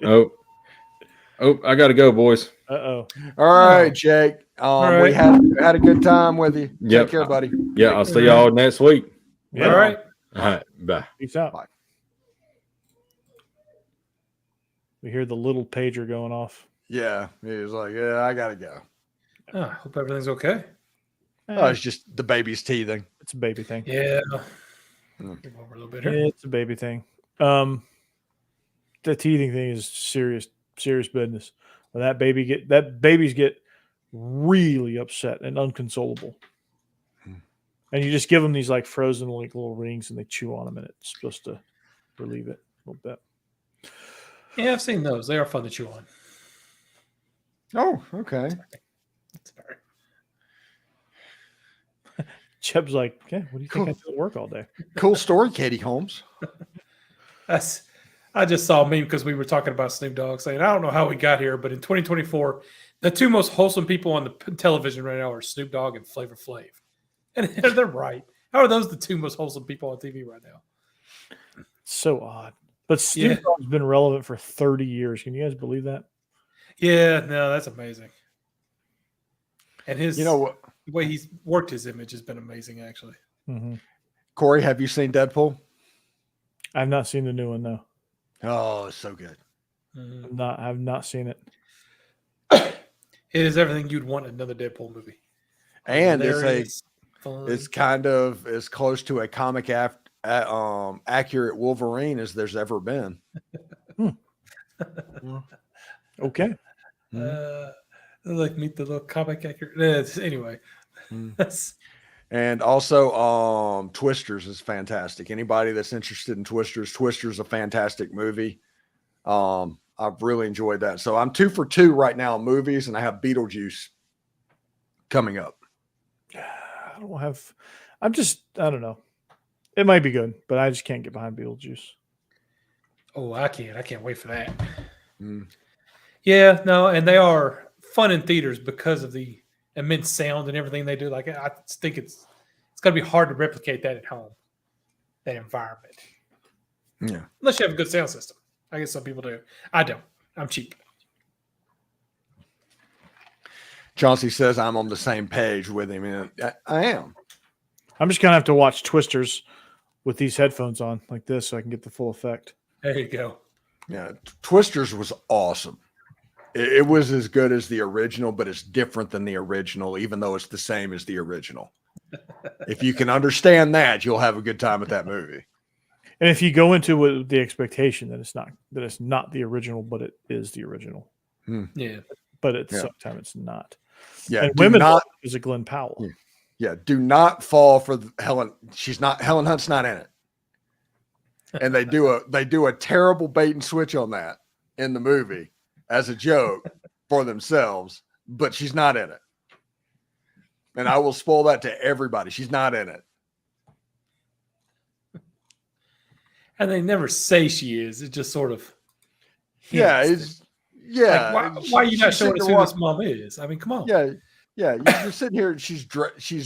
Oh, I got to go, boys. Uh-oh. All right, Jake. right. We had a good time with you. Yep. Take care, buddy. Yeah, I'll see y'all next week. Yeah. All right. All right, bye. Peace out. Bye. We hear the little pager going off. Yeah, he was like, "Yeah, I gotta go." Hope everything's okay. Oh, it's just the baby's teething. It's a baby thing. Yeah. Mm. Give over a little bit here. It's a baby thing. The teething thing is serious business. When that babies get really upset and unconsolable. And you just give them these like frozen like little rings and they chew on them and it's supposed to relieve it a little bit. Yeah, I've seen those. They are fun to chew on. Oh, okay. Sorry. Cheb's like, okay, what do you think I Cool. do at work all day? Cool story, Katie Holmes. I just saw a meme because we were talking about Snoop Dogg saying, I don't know how we got here, but in 2024, the two most wholesome people on the television right now are Snoop Dogg and Flavor Flav. And they're right. How are those the two most wholesome people on TV right now? So odd. But Snoop Yeah. Dogg's been relevant for 30 years. Can you guys believe that? Yeah, no, that's amazing. And his You know what, the way he's worked his image has been amazing, actually. Mm-hmm. Corey? Have you seen Deadpool? I've not seen the new one though. Oh, it's so good. Mhm. I've not seen it. It is everything you'd want in another Deadpool movie. And Hilarious, fun. it's kind of as close to a comic accurate Wolverine as there's ever been. Okay. Like meet the little comic accurate. Anyway, Mm. that's And also, Twisters is fantastic. Anybody that's interested in Twisters a fantastic movie. I've really enjoyed that. So I'm 2 for 2 right now in movies, and I have Beetlejuice coming up. I don't know. It might be good, but I just can't get behind Beetlejuice. I can't wait for that. Mm. Yeah, no, and they are fun in theaters because of the immense sound and everything they do. Like I think it's gonna be hard to replicate that at home, that environment. Yeah. Unless you have a good sound system. I guess some people do. I don't. I'm cheap. Chauncey says I'm on the same page with him, and I am. I'm just gonna have to watch Twisters with these headphones on like this so I can get the full effect. There you go. Yeah, Twisters was awesome. It was as good as the original, but it's different than the original, even though it's the same as the original. If you can understand that, you'll have a good time with that movie. And if you go into it with the expectation that it's not the original, but it is the original, Yeah. but at the Yeah. same time it's not. Yeah, And do women not. is a Glenn Powell. Yeah, do not fall for Helen. Helen Hunt's not in it. And they do a terrible bait and switch on that in the movie as a joke for themselves, but she's not in it. And I will spoil that to everybody. She's not in it. And they never say she is. It just sort of Yeah, hints. yeah. Like, why are you not She's showing sitting us there who this mom is? I mean, come on. Yeah, you're sitting here. She's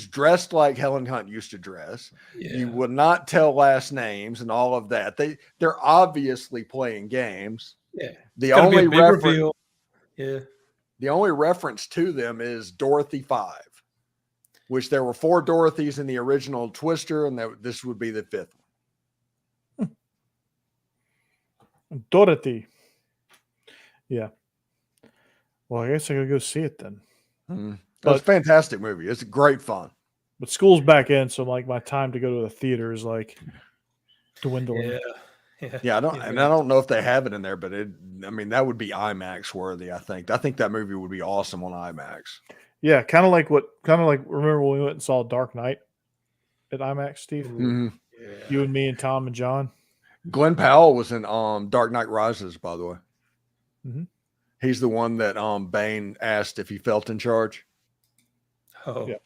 dressed like Helen Hunt used to dress. Yeah. You would not tell last names and all of that. They're obviously playing games. Yeah. The Gotta be a only big reference, reveal. Yeah. the only reference to them is Dorothy 5, which there were 4 Dorothys in the original Twister, and this would be the 5th one. Dorothy. Yeah. Well, I guess I gotta go see it then. It's a fantastic movie. It's great fun. But school's back in, so like my time to go to the theater is like dwindling. Yeah. Yeah. Yeah, I don't know if they have it in there, but that would be IMAX worthy. I think that movie would be awesome on IMAX. Yeah, kind of like remember when we went and saw Dark Knight at IMAX, Steve? Mhm. Yeah. You and me and Tom and John. Glenn Powell was in Dark Knight Rises, by the way. Mhm. He's the one that Bane asked if he felt in charge. Oh. Yeah.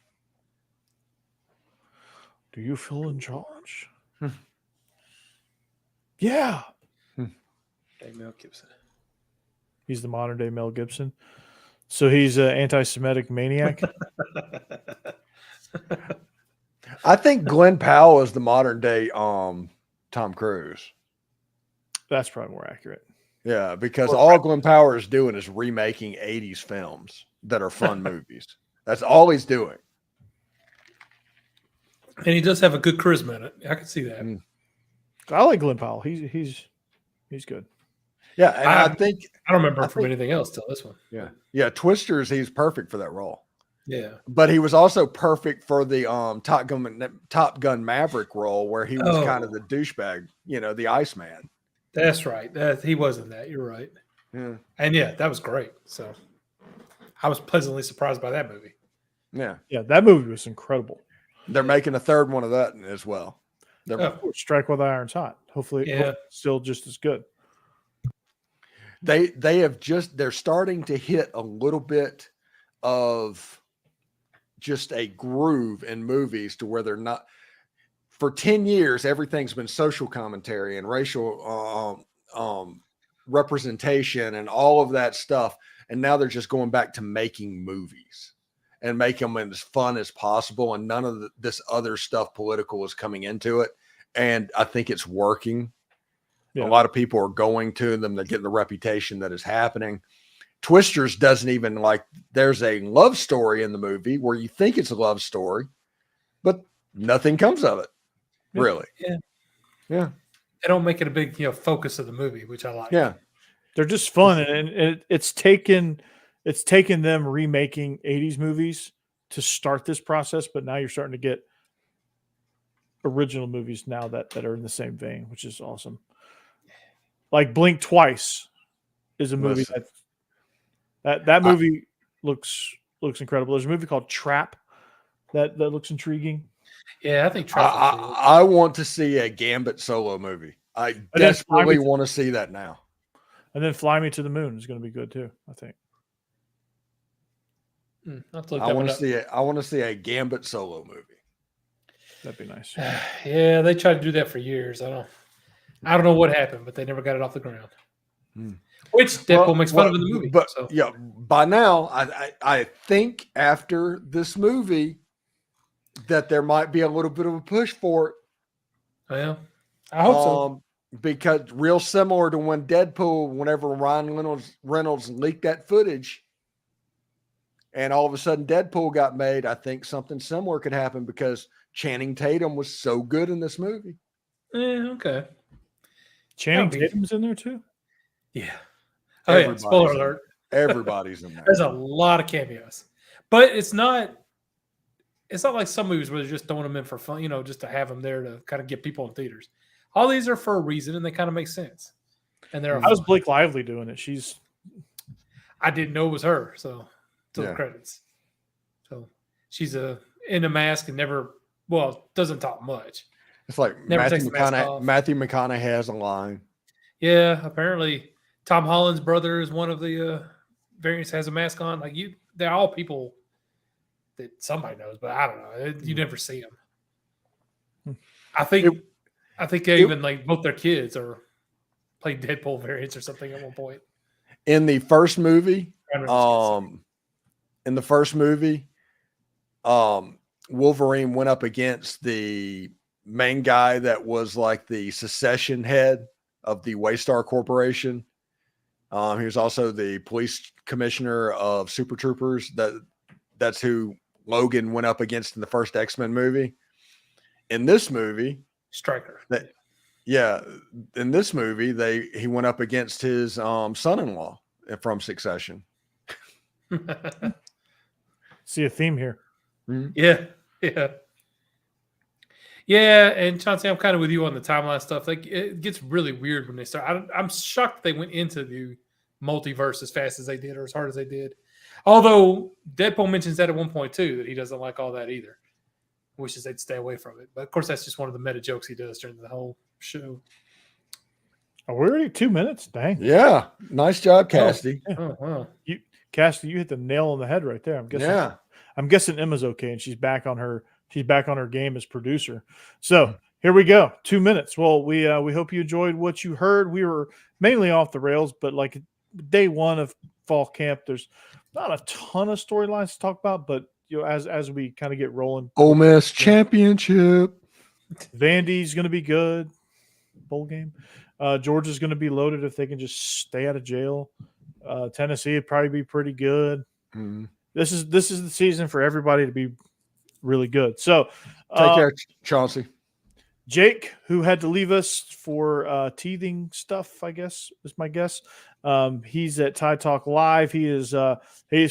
Do you feel in charge? Yeah. Hey, Mel Gibson. He's the modern day Mel Gibson. So he's an anti-Semitic maniac. I think Glenn Powell is the modern day Tom Cruise. That's probably more accurate. Yeah, because all Glenn Powell is doing is remaking 80s films that are fun movies. That's all he's doing. And he does have a good charisma in it. I can see that. I like Glenn Powell. He's good. Yeah, and I think I don't remember him from anything else till this one. yeah, Twisters, he's perfect for that role. Yeah. But he was also perfect for the Top Gun Maverick role, where he was kind of the douchebag, the Iceman. That's right. He wasn't that. You're right. Yeah, And yeah, that was great. So I was pleasantly surprised by that movie. yeah. Yeah, that movie was incredible. They're making a third one of that as well. Strike while the iron's hot. Hopefully, Yeah. it's still just as good. They're starting to hit a little bit of just a groove in movies to where they're not. For 10 years, everything's been social commentary and racial representation and all of that stuff. And now they're just going back to making movies and make them as fun as possible. And none of this other stuff political is coming into it. And I think it's working. Yeah. A lot of people are going to them. They're getting the reputation that is happening. Twisters doesn't even like. There's a love story in the movie where you think it's a love story, but nothing comes of it. Yeah. Really. Yeah. Yeah. They don't make it a big focus of the movie, which I like. Yeah. They're just fun, and it's taken them remaking 80s movies to start this process, but now you're starting to get original movies now that are in the same vein, which is awesome. Like Blink Twice is a movie Listen. that movie looks incredible. There's a movie called Trap that looks intriguing. Yeah, I think Traffic. I want to see a Gambit solo movie. I desperately want to see that now. And then Fly Me to the Moon is going to be good too, I think. I want to see a Gambit solo movie. That'd be nice. Yeah, they tried to do that for years. I don't know what happened, but they never got it off the ground. Which Deadpool makes fun of in the movie. But so. yeah, by now I think after this movie that there might be a little bit of a push for it. Yeah, I hope so. Because real similar to when Deadpool, whenever Ryan Reynolds leaked that footage, and all of a sudden Deadpool got made, I think something similar could happen because Channing Tatum was so good in this movie. Yeah, okay. Channing Tatum's in there too? Yeah. Oh, yeah. Spoiler alert. Everybody's in there. There's a lot of cameos. But it's not like some movies where they're just throwing them in for fun, just to have them there to kind of get people in theaters. All these are for a reason, and they kind of make sense. And how's Blake Lively doing it? I didn't know it was her, so the credits. So she's in a mask and doesn't talk much. It's like Matthew McConaughey has a line. Yeah, apparently Tom Holland's brother is one of the variants, has a mask on. Like they're all people that somebody knows, but I don't know. You never see them. I think they even like both their kids or played Deadpool variants or something at one point. In the first movie, Wolverine went up against the main guy that was like the secession head of the Waystar Corporation. He was also the police commissioner of Super Troopers. That's who Logan went up against in the first X-Men movie. In this movie, Stryker. In this movie, he went up against his son-in-law from Succession. See a theme here. Mm-hmm. Yeah, and Chauncey, I'm kind of with you on the timeline stuff. Like, it gets really weird when they start. I'm shocked they went into the multiverse as fast as they did or as hard as they did. Although Deadpool mentions that at one point too, that he doesn't like all that either. Wishes they'd stay away from it. But of course, that's just one of the meta jokes he does during the whole show. Oh, we're already 2 minutes. Dang. Yeah, nice job, Cassidy. Oh wow, Cassidy, you hit the nail on the head right there. I'm guessing Emma's okay, and she's back on her game as producer. So here we go. 2 minutes. Well, we hope you enjoyed what you heard. We were mainly off the rails, but like day one of fall camp, there's not a ton of storylines to talk about, but as we kind of get rolling, Ole Miss championship. Vandy's going to be good. Bowl game. Georgia's going to be loaded if they can just stay out of jail. Tennessee would probably be pretty good. Mm-hmm. This is the season for everybody to be really good. So take care, Chauncey. Jake, who had to leave us for teething stuff, I guess is my guess. He's at Tide Talk Live. He's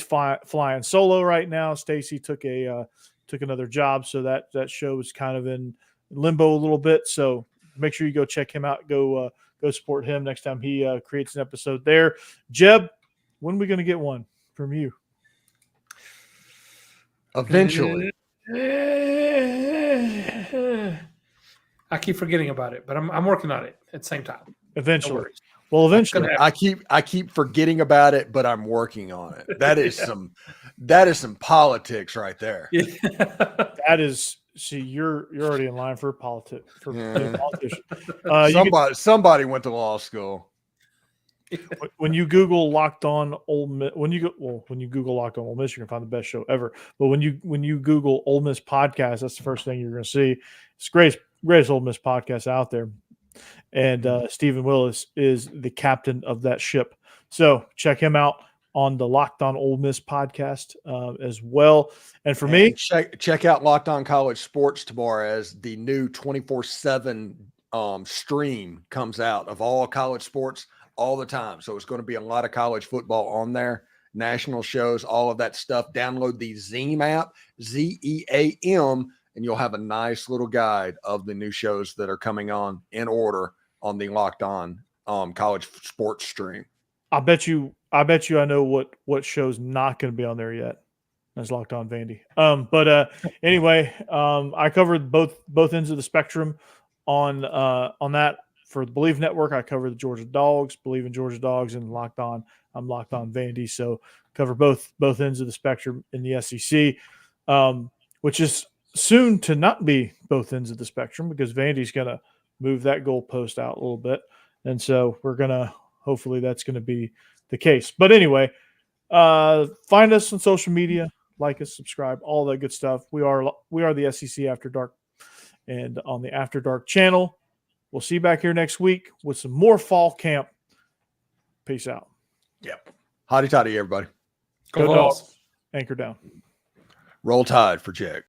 flying solo right now. Stacy took another job, so that show is kind of in limbo a little bit. So make sure you go check him out. Go support him next time he creates an episode there. Jeb, when are we going to get one from you? Eventually. I keep forgetting about it, but I'm working on it at the same time. Eventually. No Well, eventually. I keep forgetting about it, but I'm working on it. That is some politics right there. Yeah. That is. See, you're already in line for a politician. Somebody went to law school. When you Google Locked On Ole Miss, when you Google Locked On Ole Miss, you can find the best show ever. But when you Google Ole Miss podcast, that's the first thing you're going to see. It's greatest Ole Miss podcast out there, and Stephen Willis is the captain of that ship. So check him out on the Locked On Ole Miss podcast as well. And for me, check out Locked On College Sports tomorrow as the new 24/7 stream comes out of all college sports all the time. So it's going to be a lot of college football on there, national shows, all of that stuff. Download the Zeam app, ZEAM, and you'll have a nice little guide of the new shows that are coming on in order on the Locked On College Sports stream. I bet you I know what show's not going to be on there yet. That's Locked On Vandy. Anyway, I covered both ends of the spectrum on that. For the Believe Network, I cover the Georgia Dogs, Believe in Georgia Dogs, and Locked On. I'm Locked On Vandy, so cover both ends of the spectrum in the SEC, which is soon to not be both ends of the spectrum because Vandy's going to move that goalpost out a little bit, and so we're gonna hopefully that's going to be the case. But anyway, find us on social media, like us, subscribe, all that good stuff. We are the SEC After Dark, and on the After Dark channel. We'll see you back here next week with some more fall camp. Peace out. Yep. Hotty toddy, everybody. Go Go Vols. Dogs. Anchor down. Roll Tide for Jack.